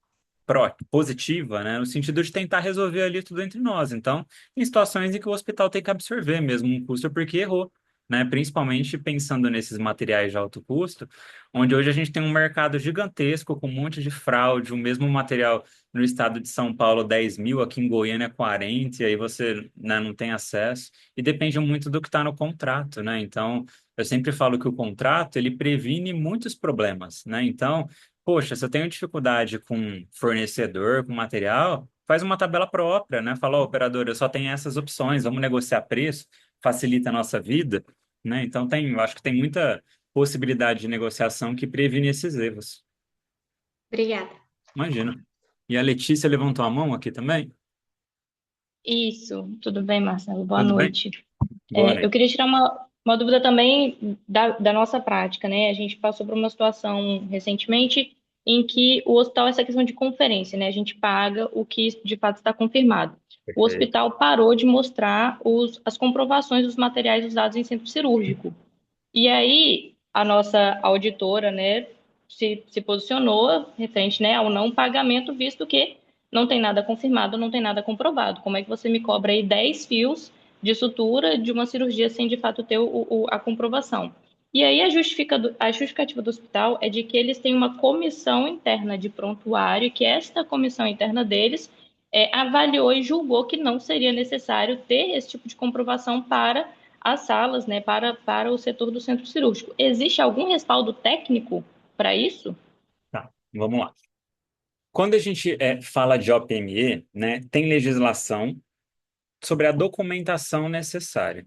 positiva, né? No sentido de tentar resolver ali tudo entre nós. Então, em situações em que o hospital tem que absorver mesmo um custo porque errou, né? Principalmente pensando nesses materiais de alto custo, onde hoje a gente tem um mercado gigantesco com um monte de fraude, o mesmo material no estado de São Paulo 10 mil, aqui em Goiânia 40, e aí você, né, não tem acesso. E depende muito do que está no contrato, né? Então, eu sempre falo que o contrato, ele previne muitos problemas, né? Então, poxa, se eu tenho dificuldade com fornecedor, com material, faz uma tabela própria, né? Fala, ó, operador, eu só tenho essas opções, vamos negociar preço, facilita a nossa vida, né? Então eu acho que tem muita possibilidade de negociação que previne esses erros. Obrigada. Imagina. E a Letícia levantou a mão aqui também? Isso, tudo bem, Marcelo? Boa Tudo bem? noite. Boa Eu noite. queria tirar uma dúvida também da nossa prática, né? A gente passou por uma situação recentemente em que o hospital, essa questão de conferência, né? A gente paga o que de fato está confirmado. O Perfeito. hospital parou de mostrar as comprovações dos materiais usados em centro cirúrgico. E aí, a nossa auditora, né, se posicionou referente, né, ao não pagamento, visto que não tem nada confirmado, não tem nada comprovado. Como é que você me cobra aí 10 fios de sutura de uma cirurgia sem de fato ter a comprovação? E aí a justificativa do hospital é de que eles têm uma comissão interna de prontuário e que esta comissão interna deles avaliou e julgou que não seria necessário ter esse tipo de comprovação para as salas, né, para o setor do centro cirúrgico. Existe algum respaldo técnico para isso? Tá, vamos lá. Quando a gente fala de OPME, né, tem legislação sobre a documentação necessária.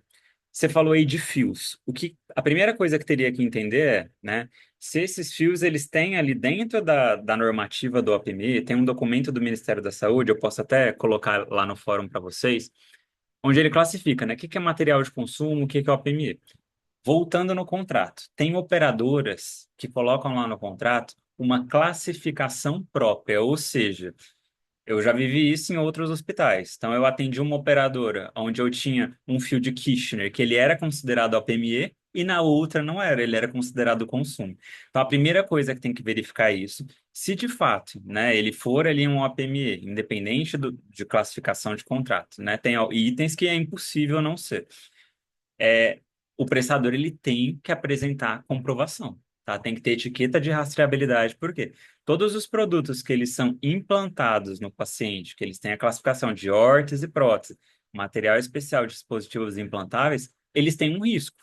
Você falou aí de fios. A primeira coisa que teria que entender né, se esses fios eles têm ali dentro da normativa do OPMI, tem um documento do Ministério da Saúde, eu posso até colocar lá no fórum para vocês, onde ele classifica, né, o que que é material de consumo, o que que é OPMI. Voltando no contrato, tem operadoras que colocam lá no contrato uma classificação própria, ou seja, eu já vivi isso em outros hospitais. Então, eu atendi uma operadora onde eu tinha um fio de Kirchner, que ele era considerado OPME, e na outra não era, ele era considerado consumo. Então, a primeira coisa que tem que verificar é isso. Se de fato, né, ele for ali um OPME, independente de classificação de contrato, né, tem itens que é impossível não ser é, o prestador ele tem que apresentar comprovação, tá? Tem que ter etiqueta de rastreabilidade, por quê? Todos os produtos que eles são implantados no paciente, que eles têm a classificação de órtese e prótese, material especial de dispositivos implantáveis, eles têm um risco.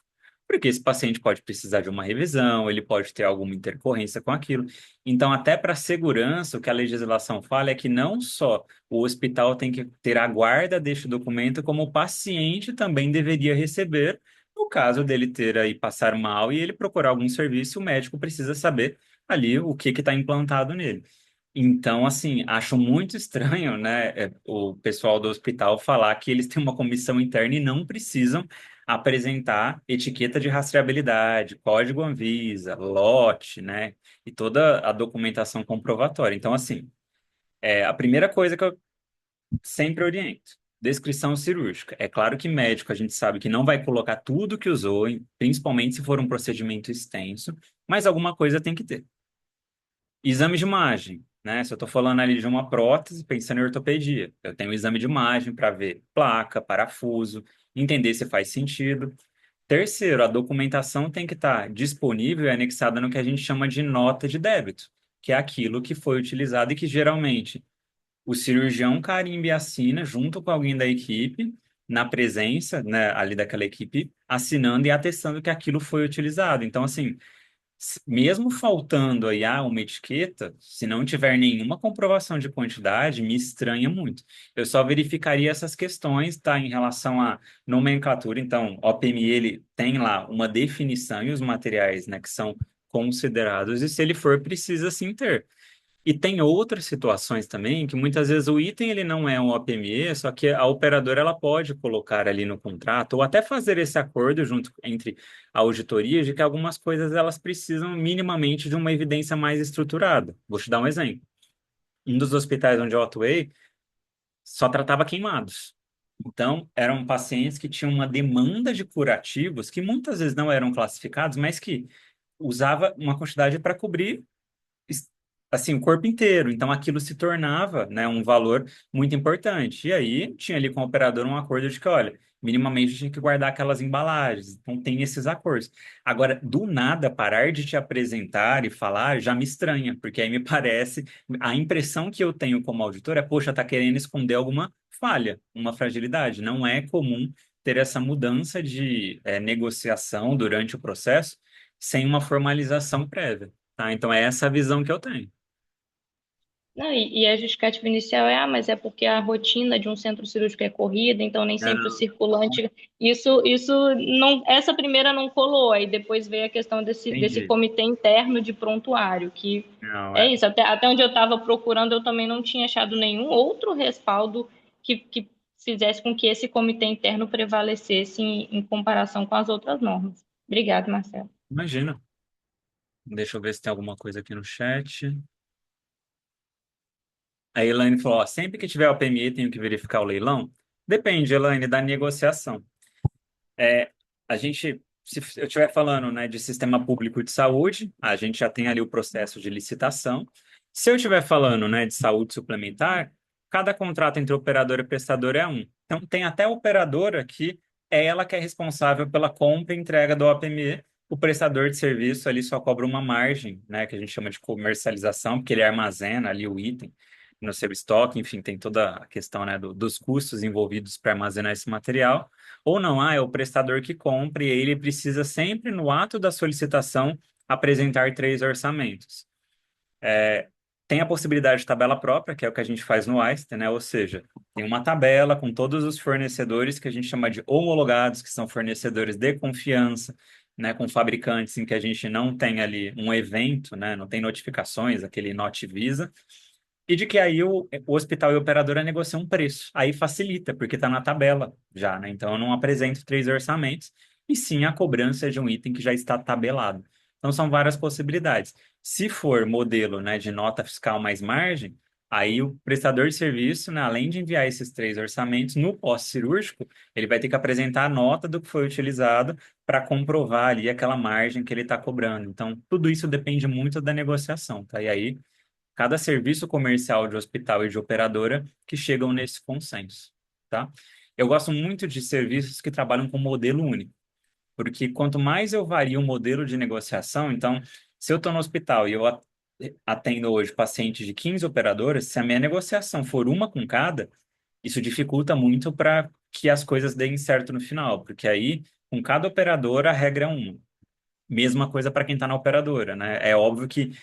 Porque esse paciente pode precisar de uma revisão, ele pode ter alguma intercorrência com aquilo. Então, até para segurança, o que a legislação fala é que não só o hospital tem que ter a guarda deste documento, como o paciente também deveria receber, no caso dele ter aí passar mal e ele procurar algum serviço, o médico precisa saber ali o que está implantado nele. Então, assim, acho muito estranho, né, o pessoal do hospital falar que eles têm uma comissão interna e não precisam apresentar etiqueta de rastreabilidade, código Anvisa, lote, né, e toda a documentação comprovatória. Então, assim, a primeira coisa que eu sempre oriento, descrição cirúrgica. É claro que médico a gente sabe que não vai colocar tudo que usou, principalmente se for um procedimento extenso, mas alguma coisa tem que ter. Exame de imagem, né? Se eu estou falando ali de uma prótese, pensando em ortopedia, eu tenho um exame de imagem para ver placa, parafuso, entender se faz sentido. Terceiro, a documentação tem que estar disponível e anexada no que a gente chama de nota de débito, que é aquilo que foi utilizado e que geralmente o cirurgião carimba e assina junto com alguém da equipe, na presença, né, ali daquela equipe, assinando e atestando que aquilo foi utilizado. Então, assim, mesmo faltando aí uma etiqueta, se não tiver nenhuma comprovação de quantidade, me estranha muito. Eu só verificaria essas questões, tá, em relação à nomenclatura. Então, o OPMI, ele tem lá uma definição e os materiais, né, que são considerados, e se ele for, precisa sim ter. E tem outras situações também que muitas vezes o item ele não é um OPME, só que a operadora ela pode colocar ali no contrato ou até fazer esse acordo junto entre a auditoria de que algumas coisas elas precisam minimamente de uma evidência mais estruturada. Vou te dar um exemplo. Um dos hospitais onde eu atuei só tratava queimados. Então, eram pacientes que tinham uma demanda de curativos que muitas vezes não eram classificados, mas que usava uma quantidade para cobrir assim, o corpo inteiro. Então, aquilo se tornava, né, um valor muito importante. E aí, tinha ali com o operador um acordo de que, olha, minimamente tinha que guardar aquelas embalagens. Então, tem esses acordos. Agora, do nada, parar de te apresentar e falar já me estranha, porque aí me parece, a impressão que eu tenho como auditor é, poxa, tá querendo esconder alguma falha, uma fragilidade. Não é comum ter essa mudança de negociação durante o processo sem uma formalização prévia. Tá? Então, é essa a visão que eu tenho. Não, e a justificativa inicial é, mas é porque a rotina de um centro cirúrgico é corrida, então nem sempre o Não, circulante. Isso não, essa primeira não colou, aí depois veio a questão desse entendi. comitê interno de prontuário, que Não, é isso, até onde eu estava procurando, eu também não tinha achado nenhum outro respaldo que fizesse com que esse comitê interno prevalecesse em comparação com as outras normas. Obrigada, Marcelo. imagina. Deixa eu ver se tem alguma coisa aqui no chat. A Elaine falou, ó, sempre que tiver o PME, tenho que verificar o leilão. Depende, Elaine, da negociação. É, a gente, se eu estiver falando, né, de sistema público de saúde, a gente já tem ali o processo de licitação. Se eu estiver falando, né, de saúde suplementar, cada contrato entre operador e prestador é um. Então, tem até a operadora que é ela que é responsável pela compra e entrega do OPME. O prestador de serviço ali só cobra uma margem, né, que a gente chama de comercialização, porque ele armazena ali o item no seu estoque, enfim, tem toda a questão, né, dos custos envolvidos para armazenar esse material. Ou não, é o prestador que compra e ele precisa sempre, no ato da solicitação, apresentar três orçamentos. É, tem a possibilidade de tabela própria, que é o que a gente faz no Ayster, né? Ou seja, tem uma tabela com todos os fornecedores que a gente chama de homologados, que são fornecedores de confiança, né? Com fabricantes em que a gente não tem ali um evento, né? Não tem notificações, aquele Notivisa. E de que aí o hospital e a operadora negociam um preço. Aí facilita, porque está na tabela já, né? Então eu não apresento três orçamentos, e sim a cobrança de um item que já está tabelado. Então são várias possibilidades. Se for modelo, né, de nota fiscal mais margem, aí o prestador de serviço, né, além de enviar esses três orçamentos, no pós-cirúrgico, ele vai ter que apresentar a nota do que foi utilizado para comprovar ali aquela margem que ele está cobrando. Então, tudo isso depende muito da negociação, tá? E aí cada serviço comercial de hospital e de operadora que chegam nesse consenso, tá? Eu gosto muito de serviços que trabalham com modelo único, porque quanto mais eu vario o modelo de negociação, então, se eu estou no hospital e eu atendo hoje pacientes de 15 operadoras, se a minha negociação for uma com cada, isso dificulta muito para que as coisas deem certo no final, porque aí, com cada operadora, a regra é uma. Mesma coisa para quem está na operadora, né? É óbvio que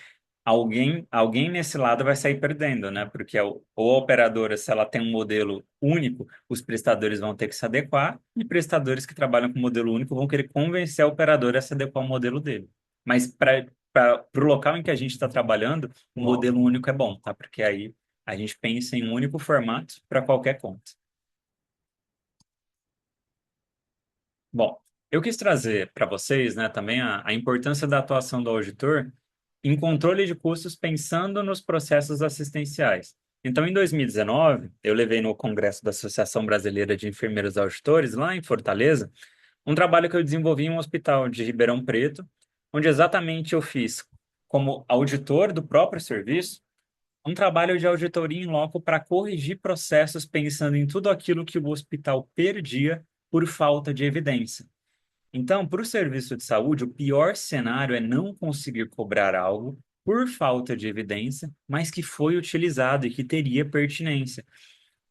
alguém nesse lado vai sair perdendo, né? Porque ou a operadora, se ela tem um modelo único, os prestadores vão ter que se adequar, e prestadores que trabalham com modelo único vão querer convencer a operadora a se adequar ao modelo dele. Mas para para o local em que a gente está trabalhando, o modelo único é bom, tá? Porque aí a gente pensa em um único formato para qualquer conta. Bom, eu quis trazer para vocês, né, também a importância da atuação do auditor em controle de custos pensando nos processos assistenciais. Então, em 2019, eu levei no Congresso da Associação Brasileira de Enfermeiros Auditores, lá em Fortaleza, um trabalho que eu desenvolvi em um hospital de Ribeirão Preto, onde exatamente eu fiz, como auditor do próprio serviço, um trabalho de auditoria em loco para corrigir processos pensando em tudo aquilo que o hospital perdia por falta de evidência. Então, para o serviço de saúde, o pior cenário é não conseguir cobrar algo por falta de evidência, mas que foi utilizado e que teria pertinência,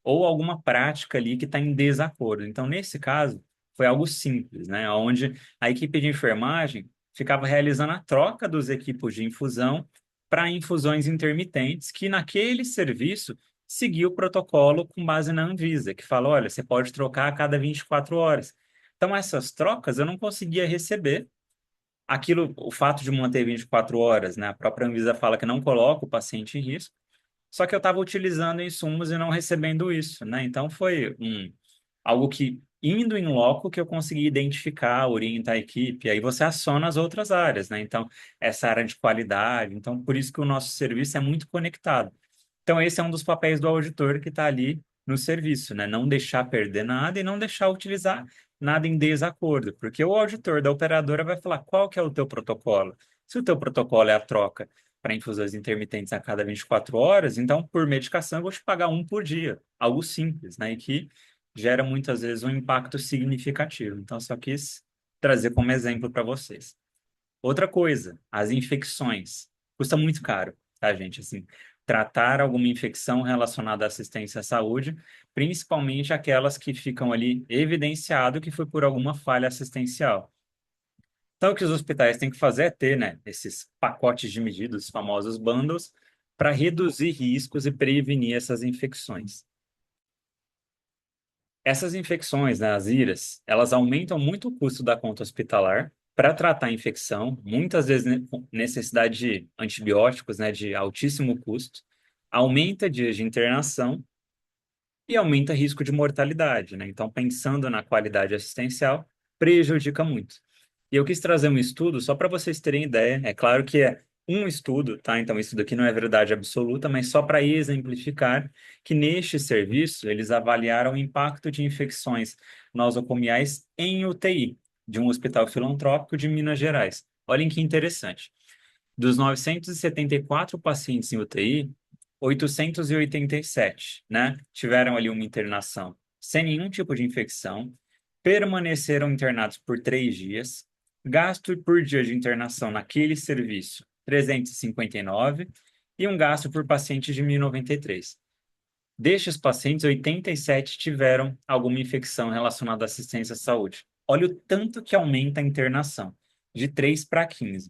ou alguma prática ali que está em desacordo. Então, nesse caso, foi algo simples, né? Onde a equipe de enfermagem ficava realizando a troca dos equipos de infusão para infusões intermitentes, que naquele serviço seguia o protocolo com base na Anvisa, que fala, olha, você pode trocar a cada 24 horas. Então, essas trocas eu não conseguia receber. Aquilo, o fato de manter 24 horas, né? A própria Anvisa fala que não coloca o paciente em risco, só que eu estava utilizando insumos e não recebendo isso, né? Então foi algo que, indo em loco, que eu consegui identificar, orientar a equipe, aí você aciona as outras áreas, né? Então, essa área de qualidade, então por isso que o nosso serviço é muito conectado. Então, esse é um dos papéis do auditor que está ali no serviço, né? Não deixar perder nada e não deixar utilizar nada em desacordo, porque o auditor da operadora vai falar qual que é o teu protocolo. Se o teu protocolo é a troca para infusões intermitentes a cada 24 horas, então, por medicação, eu vou te pagar um por dia. Algo simples, né? E que gera muitas vezes um impacto significativo. Então, só quis trazer como exemplo para vocês. Outra coisa, as infecções. Custa muito caro, tá, gente? Assim, tratar alguma infecção relacionada à assistência à saúde, principalmente aquelas que ficam ali evidenciado que foi por alguma falha assistencial. Então, o que os hospitais têm que fazer é ter, né, esses pacotes de medidas, os famosos bundles, para reduzir riscos e prevenir essas infecções. Essas infecções, né, as IRAs, elas aumentam muito o custo da conta hospitalar para tratar a infecção, muitas vezes com necessidade de antibióticos, né, de altíssimo custo, aumenta dias de internação e aumenta risco de mortalidade, né? Então, pensando na qualidade assistencial, prejudica muito. E eu quis trazer um estudo só para vocês terem ideia. É claro que é um estudo, tá? Então, isso daqui não é verdade absoluta, mas só para exemplificar que neste serviço eles avaliaram o impacto de infecções nosocomiais em UTI, de um hospital filantrópico de Minas Gerais. Olhem que interessante. Dos 974 pacientes em UTI, 887, né, tiveram ali uma internação sem nenhum tipo de infecção, permaneceram internados por 3 dias, gasto por dia de internação naquele serviço, 359, e um gasto por paciente de 1.093. Destes pacientes, 87 tiveram alguma infecção relacionada à assistência à saúde. Olha o tanto que aumenta a internação, de 3 para 15.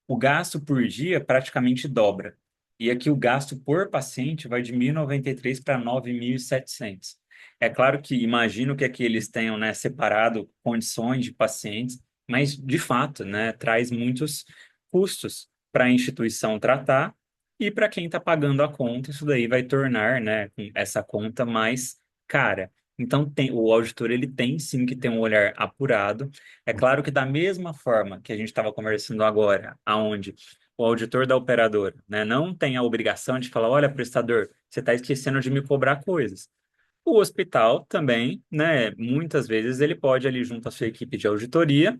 O gasto por dia praticamente dobra. E aqui o gasto por paciente vai de 1.093 para 9.700. É claro que imagino que aqui eles tenham, né, separado condições de pacientes, mas de fato, né, traz muitos custos para a instituição tratar e para quem está pagando a conta, isso daí vai tornar, né, essa conta mais cara. Então, o auditor ele tem sim que ter um olhar apurado. É claro que da mesma forma que a gente estava conversando agora, aonde o auditor da operadora, né, não tem a obrigação de falar, olha, prestador, você está esquecendo de me cobrar coisas. O hospital também, né, muitas vezes ele pode ali junto à sua equipe de auditoria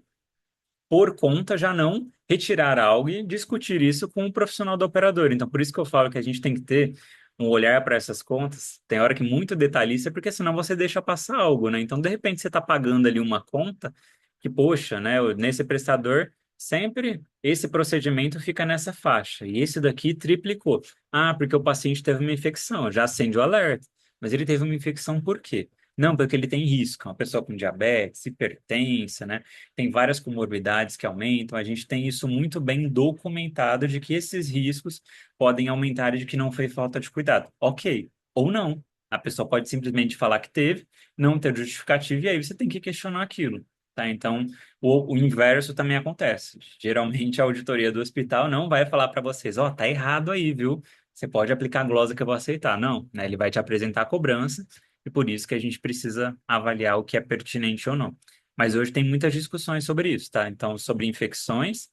por conta já não retirar algo e discutir isso com o profissional do operador. Então, por isso que eu falo que a gente tem que ter um olhar para essas contas. Tem hora que muito detalhista, porque senão você deixa passar algo, né? Então, de repente, você está pagando ali uma conta que, poxa, né? Nesse prestador, sempre esse procedimento fica nessa faixa. E esse daqui triplicou. Ah, porque o paciente teve uma infecção, já acende o alerta. Mas ele teve uma infecção por quê? Não, porque ele tem risco. Uma pessoa com diabetes, hipertensa, né? Tem várias comorbidades que aumentam, a gente tem isso muito bem documentado de que esses riscos podem aumentar e de que não foi falta de cuidado. Ok, ou não. A pessoa pode simplesmente falar que teve, não ter justificativa, e aí você tem que questionar aquilo. tá? Então, o inverso também acontece. Geralmente, a auditoria do hospital não vai falar para vocês, ó, tá errado aí, viu? Você pode aplicar a glosa que eu vou aceitar. Não, né? Ele vai te apresentar a cobrança e por isso que a gente precisa avaliar o que é pertinente ou não. Mas hoje tem muitas discussões sobre isso, tá? Então, sobre infecções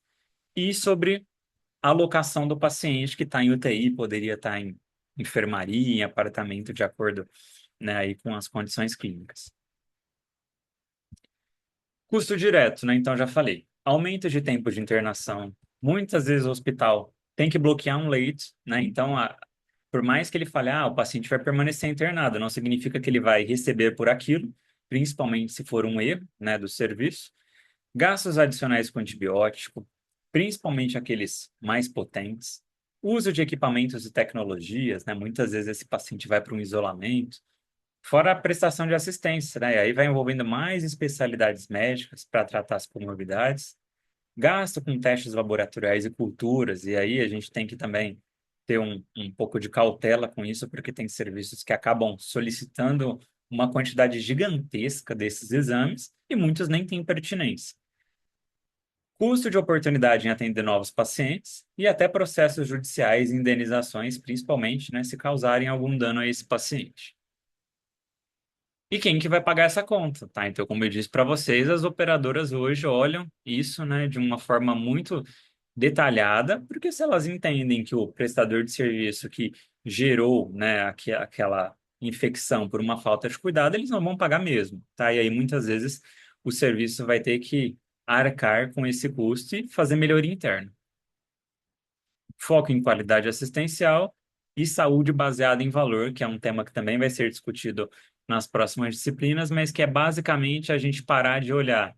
e sobre a alocação do paciente que está em UTI, poderia estar em enfermaria, em apartamento, de acordo, né, aí com as condições clínicas. Custo direto, né? Então já falei. Aumento de tempo de internação. Muitas vezes o hospital tem que bloquear um leito, né? Então, por mais que ele fale, o paciente vai permanecer internado, não significa que ele vai receber por aquilo, principalmente se for um erro, né, do serviço. Gastos adicionais com antibiótico, principalmente aqueles mais potentes. Uso de equipamentos e tecnologias, né? Muitas vezes esse paciente vai para um isolamento. Fora a prestação de assistência, né? E aí vai envolvendo mais especialidades médicas para tratar as comorbidades. Gasto com testes laboratoriais e culturas, e aí a gente tem que também ter um pouco de cautela com isso, porque tem serviços que acabam solicitando uma quantidade gigantesca desses exames e muitos nem têm pertinência. Custo de oportunidade em atender novos pacientes e até processos judiciais e indenizações, principalmente, né, se causarem algum dano a esse paciente. E quem que vai pagar essa conta, tá? Então, como eu disse para vocês, as operadoras hoje olham isso, né, de uma forma muito detalhada, porque se elas entendem que o prestador de serviço que gerou, né, aquela infecção por uma falta de cuidado, eles não vão pagar mesmo, tá? E aí, muitas vezes, o serviço vai ter que arcar com esse custo e fazer melhoria interna. Foco em qualidade assistencial e saúde baseada em valor, que é um tema que também vai ser discutido nas próximas disciplinas, mas que é basicamente a gente parar de olhar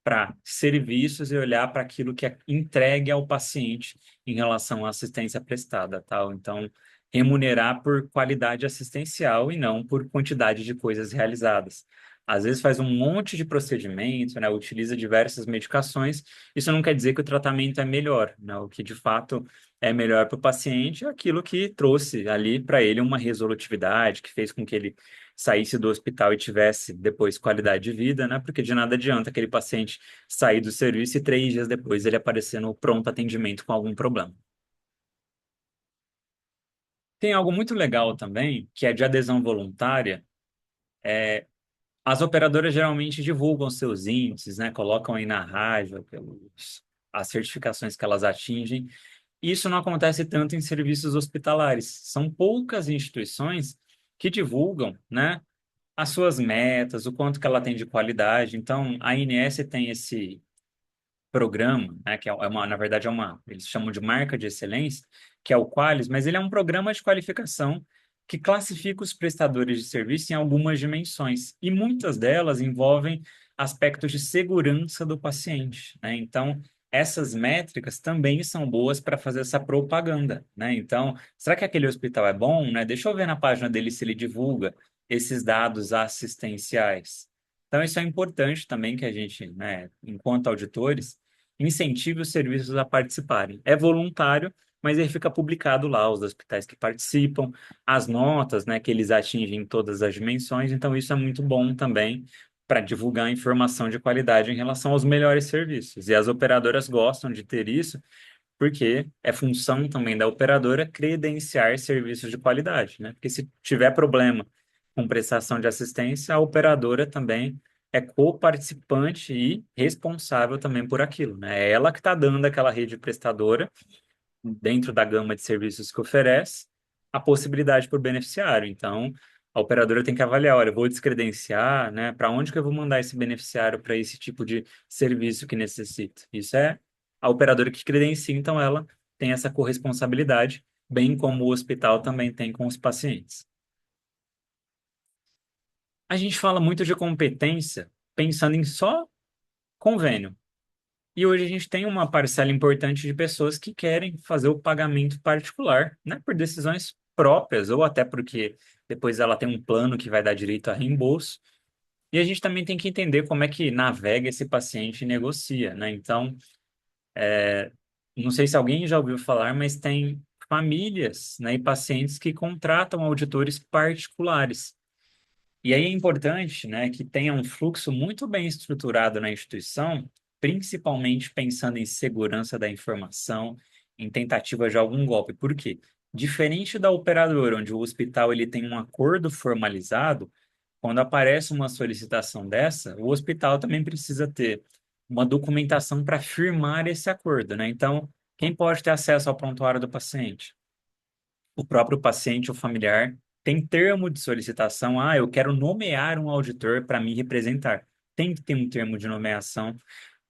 para serviços e olhar para aquilo que é entregue ao paciente em relação à assistência prestada, tal. Então, remunerar por qualidade assistencial e não por quantidade de coisas realizadas. Às vezes faz um monte de procedimento, né, utiliza diversas medicações. Isso não quer dizer que o tratamento é melhor, né? O que de fato é melhor para o paciente é aquilo que trouxe ali para ele uma resolutividade, que fez com que ele saísse do hospital e tivesse depois qualidade de vida, né? Porque de nada adianta aquele paciente sair do serviço e 3 dias depois ele aparecer no pronto atendimento com algum problema. Tem algo muito legal também, que é de adesão voluntária. As operadoras geralmente divulgam seus índices, né? Colocam aí na rádio as certificações que elas atingem. Isso não acontece tanto em serviços hospitalares. São poucas instituições que divulgam, né, as suas metas, o quanto que ela tem de qualidade. Então, a ANS tem esse programa, né, que na verdade eles chamam de marca de excelência, que é o Qualis, mas ele é um programa de qualificação que classifica os prestadores de serviço em algumas dimensões, e muitas delas envolvem aspectos de segurança do paciente, né? Então, essas métricas também são boas para fazer essa propaganda, né? Então, será que aquele hospital é bom, né? Deixa eu ver na página dele se ele divulga esses dados assistenciais. Então, isso é importante também que a gente, né, enquanto auditores, incentive os serviços a participarem. É voluntário, mas ele fica publicado lá, os hospitais que participam, as notas, né, que eles atingem em todas as dimensões. Então, isso é muito bom também para divulgar informação de qualidade em relação aos melhores serviços. E as operadoras gostam de ter isso, porque é função também da operadora credenciar serviços de qualidade, né? Porque se tiver problema com prestação de assistência, a operadora também é coparticipante e responsável também por aquilo, né? É ela que está dando aquela rede prestadora, dentro da gama de serviços que oferece, a possibilidade para o beneficiário. Então, a operadora tem que avaliar, olha, eu vou descredenciar, né? Para onde que eu vou mandar esse beneficiário para esse tipo de serviço que necessita? Isso é a operadora que credencia, então ela tem essa corresponsabilidade, bem como o hospital também tem com os pacientes. A gente fala muito de competência pensando em só convênio. E hoje a gente tem uma parcela importante de pessoas que querem fazer o pagamento particular, né, por decisões próprias, ou até porque depois ela tem um plano que vai dar direito a reembolso. E a gente também tem que entender como é que navega esse paciente e negocia, né? Então, não sei se alguém já ouviu falar, mas tem famílias, né, e pacientes que contratam auditores particulares. E aí é importante, né, que tenha um fluxo muito bem estruturado na instituição, principalmente pensando em segurança da informação, em tentativa de algum golpe. Por quê? Diferente da operadora, onde o hospital ele tem um acordo formalizado, quando aparece uma solicitação dessa, o hospital também precisa ter uma documentação para firmar esse acordo, né? Então, quem pode ter acesso ao prontuário do paciente? O próprio paciente ou familiar tem termo de solicitação. Ah, eu quero nomear um auditor para me representar. Tem que ter um termo de nomeação.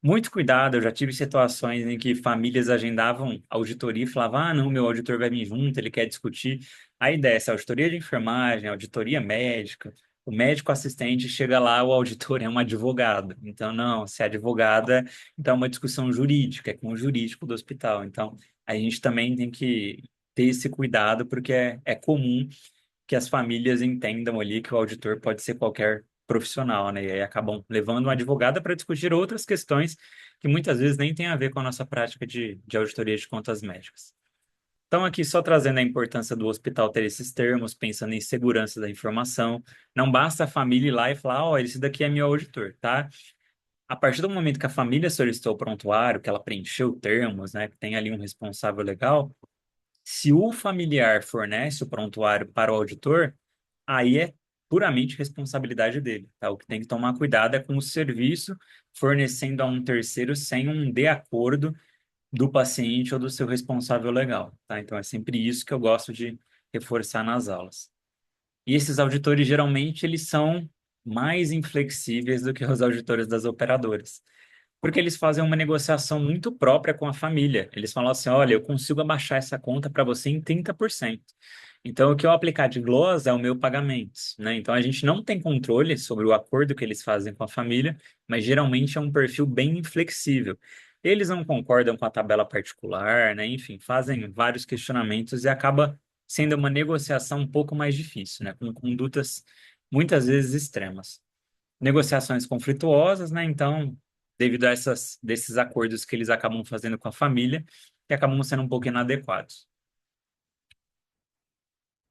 Muito cuidado, eu já tive situações em que famílias agendavam auditoria e falavam: ah, não, meu auditor vai vir junto, ele quer discutir. Aí desce a auditoria de enfermagem, auditoria médica, o médico assistente chega lá, o auditor é um advogado. Então, não, se é advogada, então é uma discussão jurídica, é com o jurídico do hospital. Então, a gente também tem que ter esse cuidado, porque é comum que as famílias entendam ali que o auditor pode ser qualquer profissional, né? E aí acabam levando uma advogada para discutir outras questões que muitas vezes nem tem a ver com a nossa prática de auditoria de contas médicas. Então, aqui só trazendo a importância do hospital ter esses termos, pensando em segurança da informação. Não basta a família ir lá e falar: ó, esse daqui é meu auditor, tá? A partir do momento que a família solicitou o prontuário, que ela preencheu termos, né, que tem ali um responsável legal, se o familiar fornece o prontuário para o auditor, aí é puramente responsabilidade dele, tá? O que tem que tomar cuidado é com o serviço fornecendo a um terceiro sem um de acordo do paciente ou do seu responsável legal, tá? Então é sempre isso que eu gosto de reforçar nas aulas. E esses auditores geralmente eles são mais inflexíveis do que os auditores das operadoras. Porque eles fazem uma negociação muito própria com a família. Eles falam assim: olha, eu consigo abaixar essa conta para você em 30%. Então, o que eu aplicar de glosa é o meu pagamento, né? Então, a gente não tem controle sobre o acordo que eles fazem com a família, mas geralmente é um perfil bem inflexível. Eles não concordam com a tabela particular, né? Enfim, fazem vários questionamentos e acaba sendo uma negociação um pouco mais difícil, né? Com condutas muitas vezes extremas. Negociações conflituosas, né? Então, devido a desses acordos que eles acabam fazendo com a família, que acabam sendo um pouco inadequados.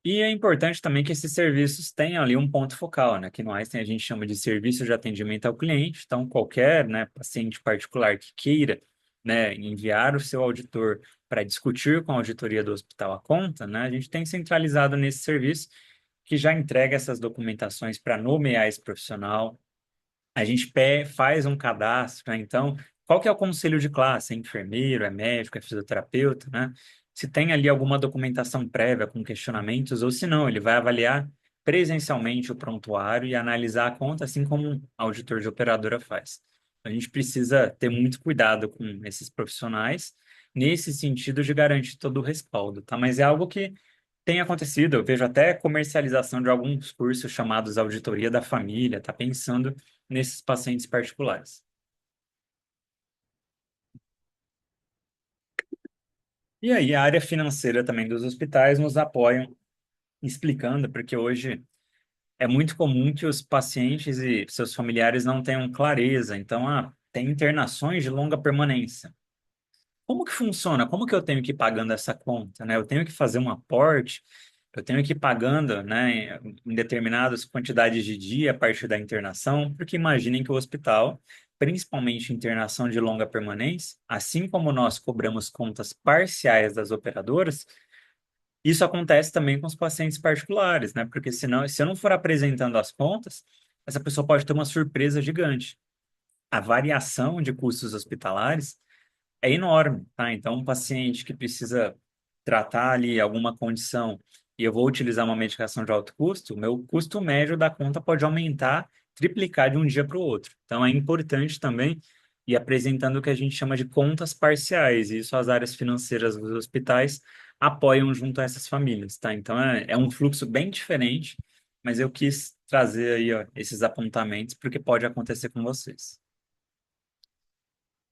E é importante também que esses serviços tenham ali um ponto focal, né? Que no Einstein a gente chama de serviço de atendimento ao cliente. Então, qualquer, né, paciente particular que queira, né, enviar o seu auditor para discutir com a auditoria do hospital a conta, né, a gente tem centralizado nesse serviço que já entrega essas documentações para nomear esse profissional. A gente faz um cadastro, né? Então, qual que é o conselho de classe? É enfermeiro, é médico, é fisioterapeuta, né? Se tem ali alguma documentação prévia com questionamentos, ou se não, ele vai avaliar presencialmente o prontuário e analisar a conta, assim como um auditor de operadora faz. A gente precisa ter muito cuidado com esses profissionais, nesse sentido de garantir todo o respaldo, tá? Mas é algo que tem acontecido, eu vejo até comercialização de alguns cursos chamados Auditoria da Família, tá pensando nesses pacientes particulares. E aí, a área financeira também dos hospitais nos apoiam, explicando, porque hoje é muito comum que os pacientes e seus familiares não tenham clareza. Então, tem internações de longa permanência. Como que funciona? Como que eu tenho que ir pagando essa conta, né? Eu tenho que fazer um aporte, eu tenho que ir pagando, né, em determinadas quantidades de dia a partir da internação, porque imaginem que o hospital, principalmente internação de longa permanência, assim como nós cobramos contas parciais das operadoras, isso acontece também com os pacientes particulares, né? Porque senão, se eu não for apresentando as contas, essa pessoa pode ter uma surpresa gigante. A variação de custos hospitalares é enorme, tá? Então, um paciente que precisa tratar ali alguma condição e eu vou utilizar uma medicação de alto custo, o meu custo médio da conta pode aumentar, triplicar de um dia para o outro. Então, é importante também ir apresentando o que a gente chama de contas parciais, e isso as áreas financeiras dos hospitais apoiam junto a essas famílias, tá? Então, é um fluxo bem diferente, mas eu quis trazer aí, ó, esses apontamentos porque pode acontecer com vocês.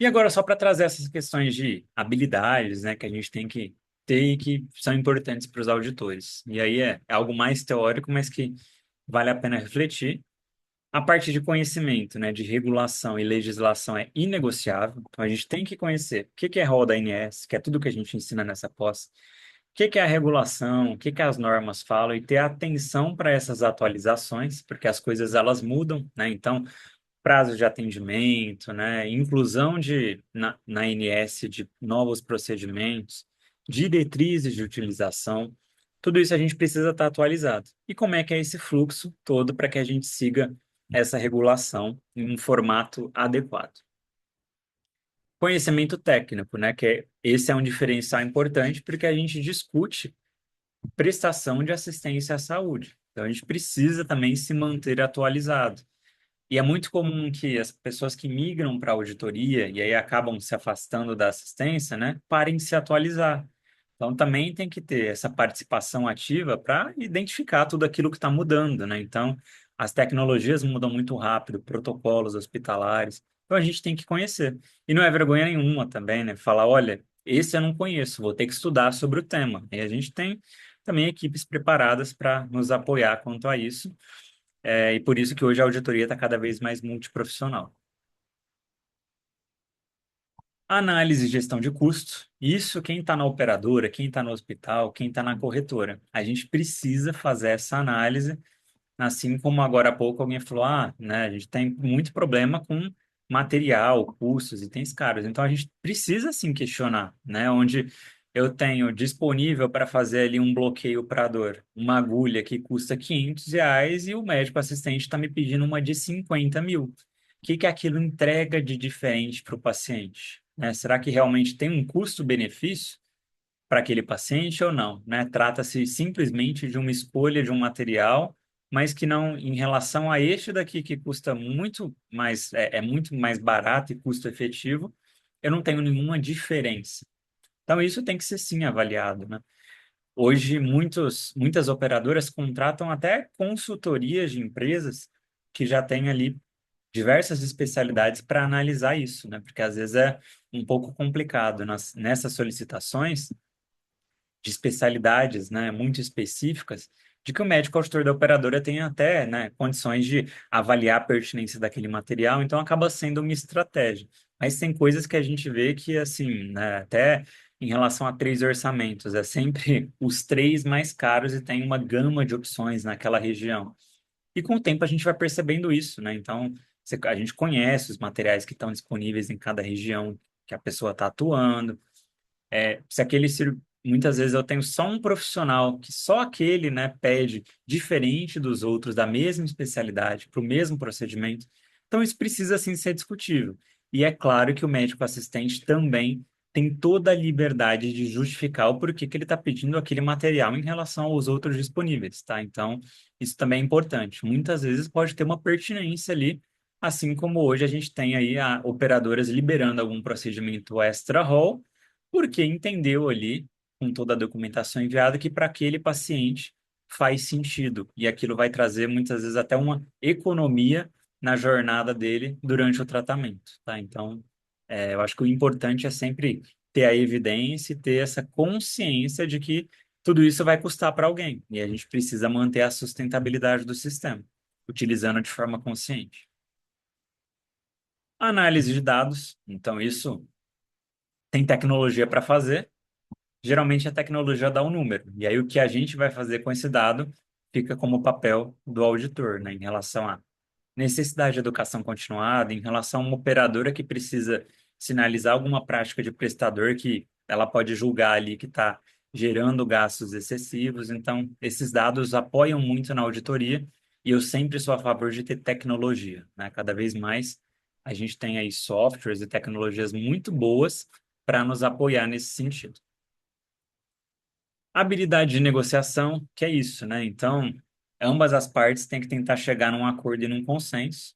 E agora, só para trazer essas questões de habilidades, né, que a gente tem que ter e que são importantes para os auditores. E aí é algo mais teórico, mas que vale a pena refletir. A parte de conhecimento, né, de regulação e legislação é inegociável. Então, a gente tem que conhecer o que que é rol da ANS, que é tudo que a gente ensina nessa pós, o que é a regulação, o que que as normas falam e ter atenção para essas atualizações, porque as coisas elas mudam, né? Então, prazo de atendimento, né? Inclusão na ANS de novos procedimentos, diretrizes de utilização, tudo isso a gente precisa estar atualizado. E como é que é esse fluxo todo para que a gente siga essa regulação em um formato adequado? Conhecimento técnico, né? Esse é um diferencial importante porque a gente discute prestação de assistência à saúde. Então, a gente precisa também se manter atualizado. E é muito comum que as pessoas que migram para a auditoria e aí acabam se afastando da assistência, né, parem de se atualizar. Então, também tem que ter essa participação ativa para identificar tudo aquilo que está mudando, né? Então, as tecnologias mudam muito rápido, protocolos hospitalares. Então, a gente tem que conhecer. E não é vergonha nenhuma também, né? Falar, olha, esse eu não conheço, vou ter que estudar sobre o tema. E a gente tem também equipes preparadas para nos apoiar quanto a isso. E por isso que hoje a auditoria está cada vez mais multiprofissional. Análise e gestão de custos. Isso quem está na operadora, quem está no hospital, quem está na corretora. A gente precisa fazer essa análise, assim como agora há pouco alguém falou, né, a gente tem muito problema com material, custos, itens caros. Então a gente precisa sim questionar, né, onde eu tenho disponível para fazer ali um bloqueio para dor, uma agulha que custa R$ 500 e o médico assistente está me pedindo uma de 50 mil. O que que aquilo entrega de diferente para o paciente? Né? Será que realmente tem um custo-benefício para aquele paciente ou não, né? Trata-se simplesmente de uma escolha de um material, mas que não, em relação a este daqui que custa muito mais, é muito mais barato e custo efetivo, eu não tenho nenhuma diferença. Então isso tem que ser sim avaliado, né? Hoje muitas operadoras contratam até consultorias de empresas que já têm ali diversas especialidades para analisar isso, né? Porque às vezes é um pouco complicado nessas solicitações de especialidades, né, muito específicas, de que o médico auditor da operadora tem até, né, condições de avaliar a pertinência daquele material, então acaba sendo uma estratégia. Mas tem coisas que a gente vê que, assim, né, até em relação a três orçamentos, é sempre os três mais caros e tem uma gama de opções naquela região. E com o tempo a gente vai percebendo isso, né? Então, a gente conhece os materiais que estão disponíveis em cada região que a pessoa está atuando, se aquele muitas vezes eu tenho só um profissional que só aquele, né, pede diferente dos outros da mesma especialidade para o mesmo procedimento, então isso precisa sim ser discutível. E é claro que o médico assistente também tem toda a liberdade de justificar o porquê que ele está pedindo aquele material em relação aos outros disponíveis, tá? Então, isso também é importante. Muitas vezes pode ter uma pertinência ali, assim como hoje a gente tem aí operadoras liberando algum procedimento extra-hall, porque entendeu ali, com toda a documentação enviada, que para aquele paciente faz sentido. E aquilo vai trazer, muitas vezes, até uma economia na jornada dele durante o tratamento, tá? Então, eu acho que o importante é sempre ter a evidência e ter essa consciência de que tudo isso vai custar para alguém. E a gente precisa manter a sustentabilidade do sistema, utilizando de forma consciente. Análise de dados. Então, isso tem tecnologia para fazer. Geralmente a tecnologia dá um número. E aí o que a gente vai fazer com esse dado fica como papel do auditor, né, em relação à necessidade de educação continuada, em relação a uma operadora que precisa sinalizar alguma prática de prestador que ela pode julgar ali que está gerando gastos excessivos. Então, esses dados apoiam muito na auditoria e eu sempre sou a favor de ter tecnologia, né? Cada vez mais a gente tem aí softwares e tecnologias muito boas para nos apoiar nesse sentido. Habilidade de negociação, que é isso, né? Então, ambas as partes têm que tentar chegar num acordo e num consenso.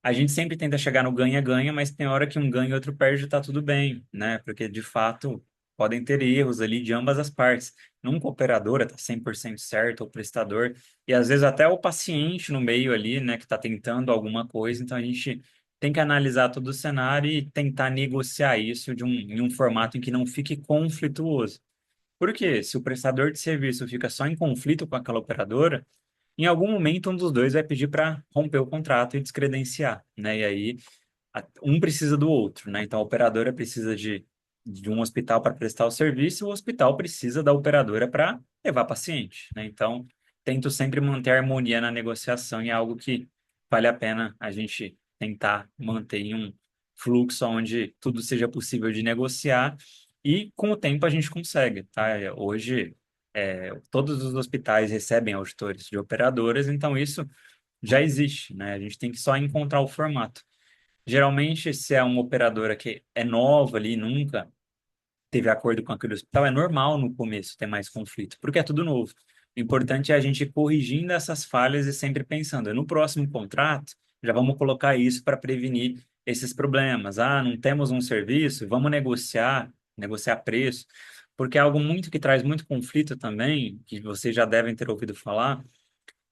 A gente sempre tenta chegar no ganha-ganha, mas tem hora que um ganha e outro perde, tá tudo bem, né? Porque, de fato, podem ter erros ali de ambas as partes. Nunca a operadora tá 100% certo, o prestador, e às vezes até o paciente no meio ali, né, que tá tentando alguma coisa. Então, a gente tem que analisar todo o cenário e tentar negociar isso em um formato em que não fique conflituoso. Porque se o prestador de serviço fica só em conflito com aquela operadora, em algum momento um dos dois vai pedir para romper o contrato e descredenciar, né? E aí um precisa do outro, né? Então a operadora precisa de de um hospital para prestar o serviço, o hospital precisa da operadora para levar paciente, né? Então, tento sempre manter a harmonia na negociação e é algo que vale a pena a gente tentar manter em um fluxo onde tudo seja possível de negociar e com o tempo a gente consegue, tá? Hoje, todos os hospitais recebem auditores de operadoras, então isso já existe, né? A gente tem que só encontrar o formato. Geralmente, se é uma operadora que é nova ali, nunca teve acordo com aquele hospital, é normal no começo ter mais conflito, porque é tudo novo. O importante é a gente ir corrigindo essas falhas e sempre pensando, no próximo contrato, já vamos colocar isso para prevenir esses problemas. Ah, não temos um serviço, vamos negociar preço, porque é algo muito que traz muito conflito também, que vocês já devem ter ouvido falar,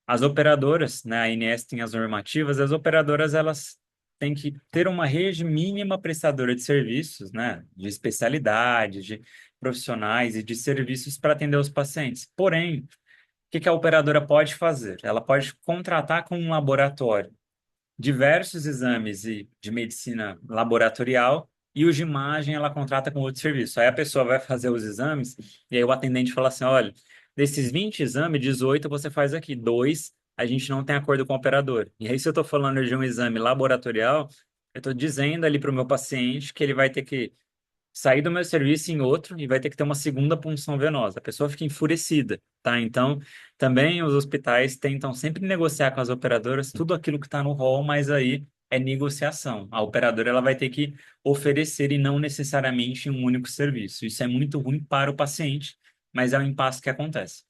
as operadoras, né, a ANS tem as normativas, as operadoras elas têm que ter uma rede mínima prestadora de serviços, né, de especialidade, de profissionais e de serviços para atender os pacientes. Porém, o que que a operadora pode fazer? Ela pode contratar com um laboratório diversos exames de medicina laboratorial e os de imagem ela contrata com outro serviço. Aí a pessoa vai fazer os exames e aí o atendente fala assim, olha, desses 20 exames, 18 você faz aqui, dois a gente não tem acordo com o operador. E aí se eu estou falando de um exame laboratorial, eu estou dizendo ali para o meu paciente que ele vai ter que sair do meu serviço em outro e vai ter que ter uma segunda punção venosa. A pessoa fica enfurecida, tá? Então, também os hospitais tentam sempre negociar com as operadoras tudo aquilo que está no rol, mas aí é negociação. A operadora ela vai ter que oferecer e não necessariamente um único serviço. Isso é muito ruim para o paciente, mas é um impasse que acontece.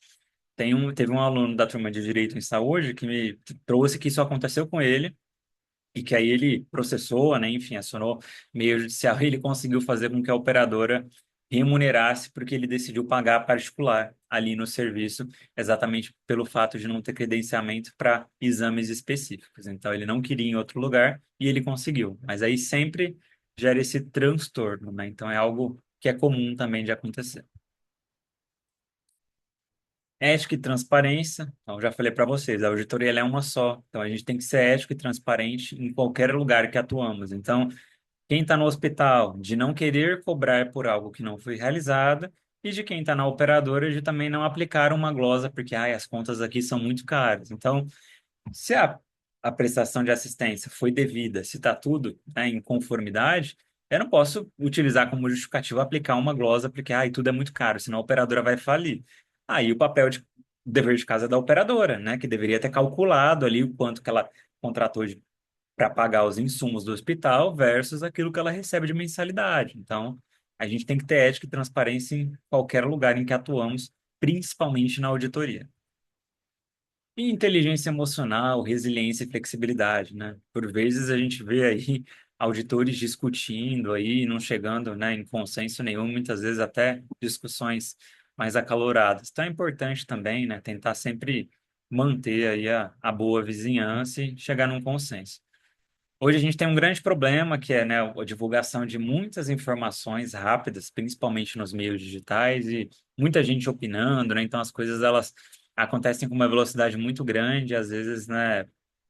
Teve um aluno da turma de Direito em Saúde que me trouxe que isso aconteceu com ele e que aí ele processou, né, enfim, acionou meio judicial e ele conseguiu fazer com que a operadora remunerasse porque ele decidiu pagar particular ali no serviço, exatamente pelo fato de não ter credenciamento para exames específicos. Então ele não queria em outro lugar e ele conseguiu. Mas aí sempre gera esse transtorno, né? Então é algo que é comum também de acontecer. Ética e transparência, então já falei para vocês, a auditoria ela é uma só, então a gente tem que ser ético e transparente em qualquer lugar que atuamos. Então, quem está no hospital, de não querer cobrar por algo que não foi realizado, e de quem está na operadora, de também não aplicar uma glosa, porque ai, as contas aqui são muito caras. Então, se a prestação de assistência foi devida, se está tudo, né, em conformidade, eu não posso utilizar como justificativa aplicar uma glosa, porque ai, tudo é muito caro, senão a operadora vai falir. Aí o papel de o dever de casa é da operadora, né, que deveria ter calculado ali o quanto que ela contratou para pagar os insumos do hospital versus aquilo que ela recebe de mensalidade. Então, a gente tem que ter ética e transparência em qualquer lugar em que atuamos, principalmente na auditoria. E inteligência emocional, resiliência e flexibilidade, né? Por vezes a gente vê aí auditores discutindo aí, não chegando, né, em consenso nenhum, muitas vezes até discussões mais acaloradas. Então é importante também, né, tentar sempre manter aí a boa vizinhança e chegar num consenso. Hoje a gente tem um grande problema que é, né, a divulgação de muitas informações rápidas, principalmente nos meios digitais e muita gente opinando, né? Então as coisas elas acontecem com uma velocidade muito grande, às vezes, né,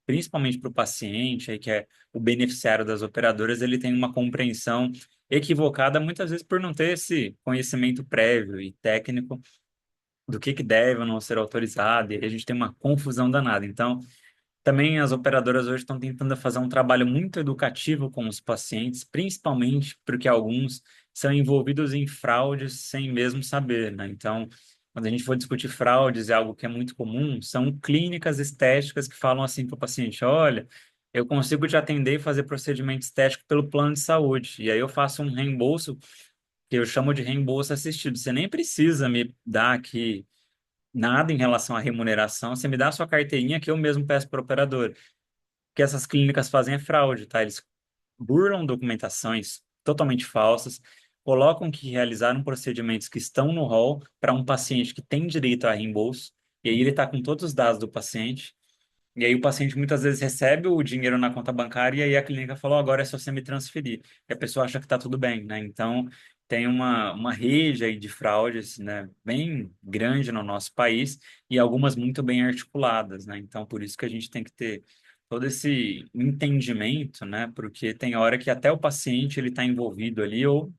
principalmente para o paciente, aí que é o beneficiário das operadoras, ele tem uma compreensão equivocada, muitas vezes por não ter esse conhecimento prévio e técnico do que deve ou não ser autorizado, e aí a gente tem uma confusão danada. Então, também as operadoras hoje estão tentando fazer um trabalho muito educativo com os pacientes, principalmente porque alguns são envolvidos em fraudes sem mesmo saber, né? Então, quando a gente for discutir fraudes, é algo que é muito comum, são clínicas estéticas que falam assim para o paciente, olha, eu consigo te atender e fazer procedimento estético pelo plano de saúde, e aí eu faço um reembolso, que eu chamo de reembolso assistido. Você nem precisa me dar aqui nada em relação à remuneração, você me dá a sua carteirinha que eu mesmo peço para o operador. O que essas clínicas fazem é fraude, tá? Eles burlam documentações totalmente falsas, colocam que realizaram procedimentos que estão no rol para um paciente que tem direito a reembolso, e aí ele está com todos os dados do paciente, e aí o paciente muitas vezes recebe o dinheiro na conta bancária e aí a clínica falou, agora é só você me transferir. E a pessoa acha que está tudo bem, né? Então, tem uma rede aí de fraudes, né, bem grande no nosso país e algumas muito bem articuladas, né? Então, por isso que a gente tem que ter todo esse entendimento, né? Porque tem hora que até o paciente ele está envolvido ali ou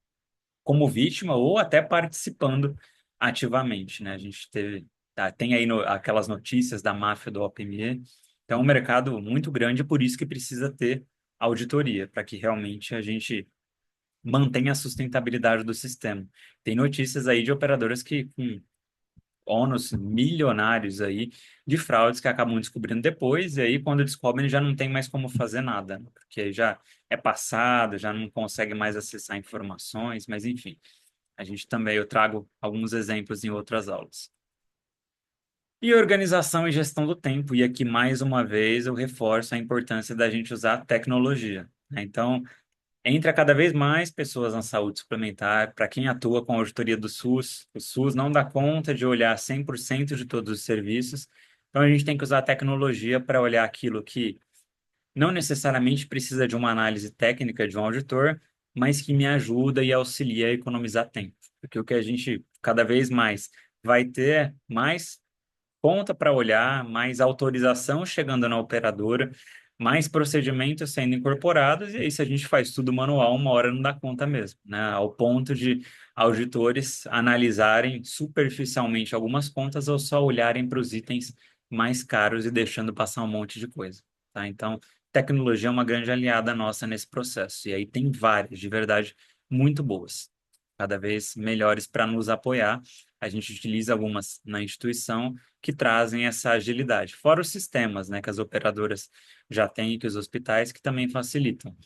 como vítima ou até participando ativamente, né? A gente teve, tem aí aquelas notícias da máfia do OPME. Então, é um mercado muito grande, por isso que precisa ter auditoria, para que realmente a gente mantenha a sustentabilidade do sistema. Tem notícias aí de operadoras que com ônus milionários aí de fraudes que acabam descobrindo depois, e aí quando descobrem já não tem mais como fazer nada, né? Porque aí já é passado, já não consegue mais acessar informações, mas enfim, a gente também, eu trago alguns exemplos em outras aulas. E organização e gestão do tempo, e aqui mais uma vez eu reforço a importância da gente usar tecnologia, né? Então, entra cada vez mais pessoas na saúde suplementar. Para quem atua com a auditoria do SUS, o SUS não dá conta de olhar 100% de todos os serviços. Então, a gente tem que usar a tecnologia para olhar aquilo que não necessariamente precisa de uma análise técnica de um auditor, mas que me ajuda e auxilia a economizar tempo. Porque o que a gente cada vez mais vai ter mais conta para olhar, mais autorização chegando na operadora, mais procedimentos sendo incorporados, e aí, se a gente faz tudo manual, uma hora não dá conta mesmo, né? Ao ponto de auditores analisarem superficialmente algumas contas ou só olharem para os itens mais caros e deixando passar um monte de coisa, tá? Então, tecnologia é uma grande aliada nossa nesse processo, e aí tem várias, de verdade, muito boas, cada vez melhores para nos apoiar. A gente utiliza algumas na instituição que trazem essa agilidade. Fora os sistemas, né, que as operadoras já têm, que os hospitais que também facilitam.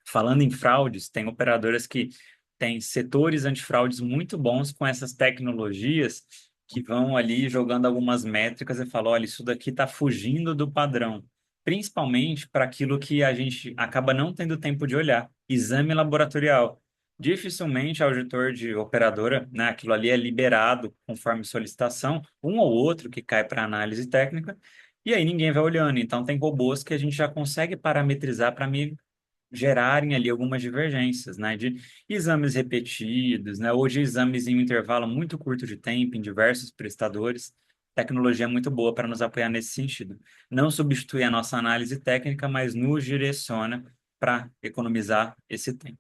Falando em fraudes, tem operadoras que têm setores antifraudes muito bons com essas tecnologias que vão ali jogando algumas métricas e falam, olha, isso daqui está fugindo do padrão. Principalmente para aquilo que a gente acaba não tendo tempo de olhar. Exame laboratorial. Dificilmente auditor de operadora, né, aquilo ali é liberado conforme solicitação, um ou outro que cai para análise técnica, e aí ninguém vai olhando. Então, tem robôs que a gente já consegue parametrizar para me gerarem ali algumas divergências, né, de exames repetidos, né, ou de exames em um intervalo muito curto de tempo em diversos prestadores. Tecnologia é muito boa para nos apoiar nesse sentido. Não substitui a nossa análise técnica, mas nos direciona para economizar esse tempo.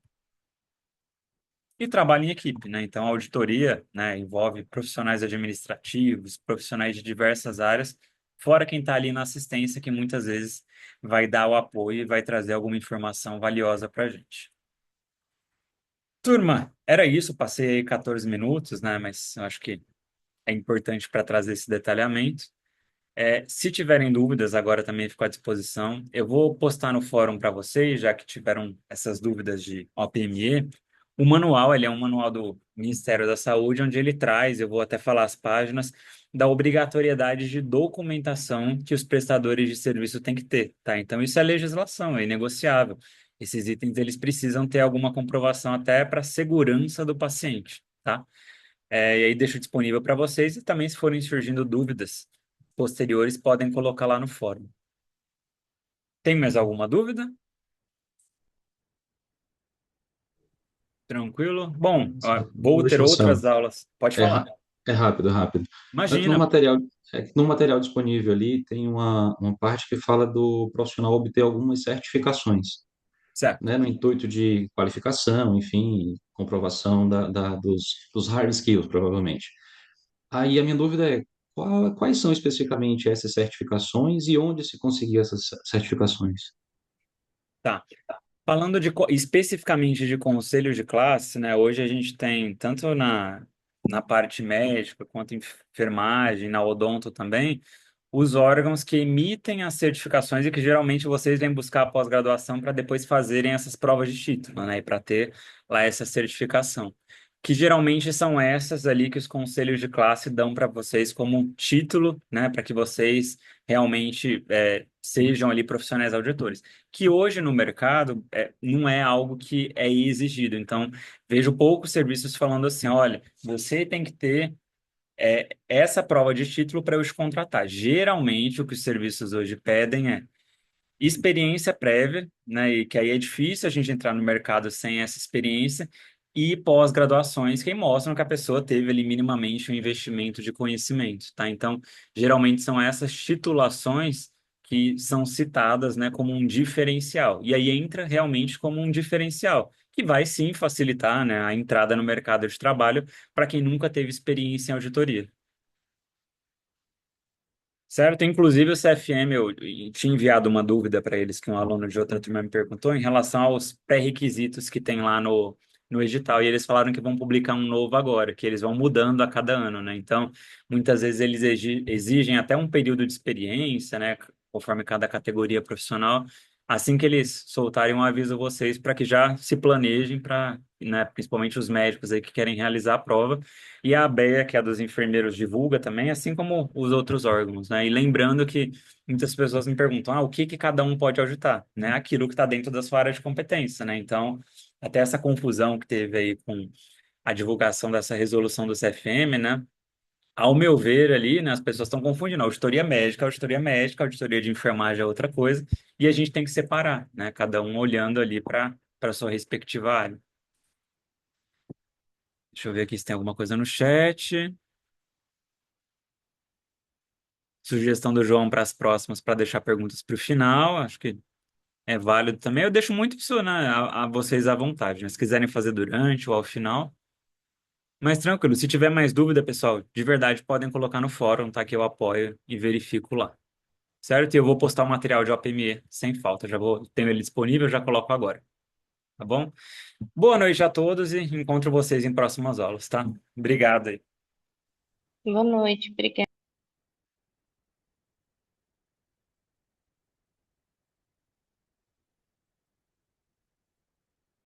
E trabalho em equipe, né? Então, a auditoria, né, envolve profissionais administrativos, profissionais de diversas áreas, fora quem está ali na assistência, que muitas vezes vai dar o apoio e vai trazer alguma informação valiosa para a gente. Turma, era isso. Passei aí 14 minutos, né? Mas eu acho que é importante para trazer esse detalhamento. Se tiverem dúvidas, agora também fico à disposição. Eu vou postar no fórum para vocês, já que tiveram essas dúvidas de OPME. O manual, ele é um manual do Ministério da Saúde, onde ele traz, eu vou até falar as páginas, da obrigatoriedade de documentação que os prestadores de serviço têm que ter, tá? Então, isso é legislação, é inegociável. Esses itens, eles precisam ter alguma comprovação até para a segurança do paciente, tá? E aí deixo disponível para vocês e também se forem surgindo dúvidas posteriores, podem colocar lá no fórum. Tem mais alguma dúvida? Tranquilo? Bom, ó, vou ter Deixa eu só. outras aulas. Pode É, falar. é rápido, é rápido. No Imagina. material, no material disponível ali tem uma parte que fala do profissional obter algumas certificações, Certo. né, no intuito de qualificação, enfim, comprovação dos hard skills, provavelmente. Aí a minha dúvida é, quais são especificamente essas certificações e onde se conseguir essas certificações? Tá. Falando especificamente de conselhos de classe, né? Hoje a gente tem, tanto na parte médica, quanto em enfermagem, na odonto também, os órgãos que emitem as certificações e que geralmente vocês vêm buscar a pós-graduação para depois fazerem essas provas de título, né? E para ter lá essa certificação. Que geralmente são essas ali que os conselhos de classe dão para vocês como título, né? Para que vocês realmente sejam ali profissionais auditores. Que hoje no mercado não é algo que é exigido. Então, vejo poucos serviços falando assim: olha, você tem que ter essa prova de título para eu te contratar. Geralmente, o que os serviços hoje pedem é experiência prévia, né? E que aí é difícil a gente entrar no mercado sem essa experiência, e pós-graduações que mostram que a pessoa teve ali minimamente um investimento de conhecimento, tá? Então, geralmente são essas titulações que são citadas, né, como um diferencial. E aí entra realmente como um diferencial. que vai sim facilitar, né, a entrada no mercado de trabalho para quem nunca teve experiência em auditoria. Certo? Inclusive o CFM, eu tinha enviado uma dúvida para eles que um aluno de outra turma me perguntou em relação aos pré-requisitos que tem lá no edital. E eles falaram que vão publicar um novo agora, que eles vão mudando a cada ano, né? Então, muitas vezes eles exigem até um período de experiência, né? Conforme cada categoria profissional. Assim que eles soltarem, eu aviso vocês para que já se planejem para, né, principalmente os médicos aí que querem realizar a prova e a ABEA, que é a dos enfermeiros, divulga também, assim como os outros órgãos, né? E lembrando que muitas pessoas me perguntam, o que que cada um pode auditar, né? Aquilo que está dentro da sua área de competência, né? Então, até essa confusão que teve aí com a divulgação dessa resolução do CFM, né? Ao meu ver ali, né, as pessoas estão confundindo auditoria médica, auditoria de enfermagem é outra coisa, e a gente tem que separar, né? Cada um olhando ali para a sua respectiva área. Deixa eu ver aqui se tem alguma coisa no chat. Sugestão do João para as próximas, para deixar perguntas para o final, acho que é válido também. Eu deixo muito isso, né, a vocês à vontade, né? Se quiserem fazer durante ou ao final. Mas tranquilo, se tiver mais dúvida, pessoal, de verdade podem colocar no fórum, tá? Que eu apoio e verifico lá. Certo? E eu vou postar o material de OPME sem falta. Já vou, tenho ele disponível, já coloco agora. Tá bom? Boa noite a todos e encontro vocês em próximas aulas, tá? Obrigado aí. Boa noite, obrigada.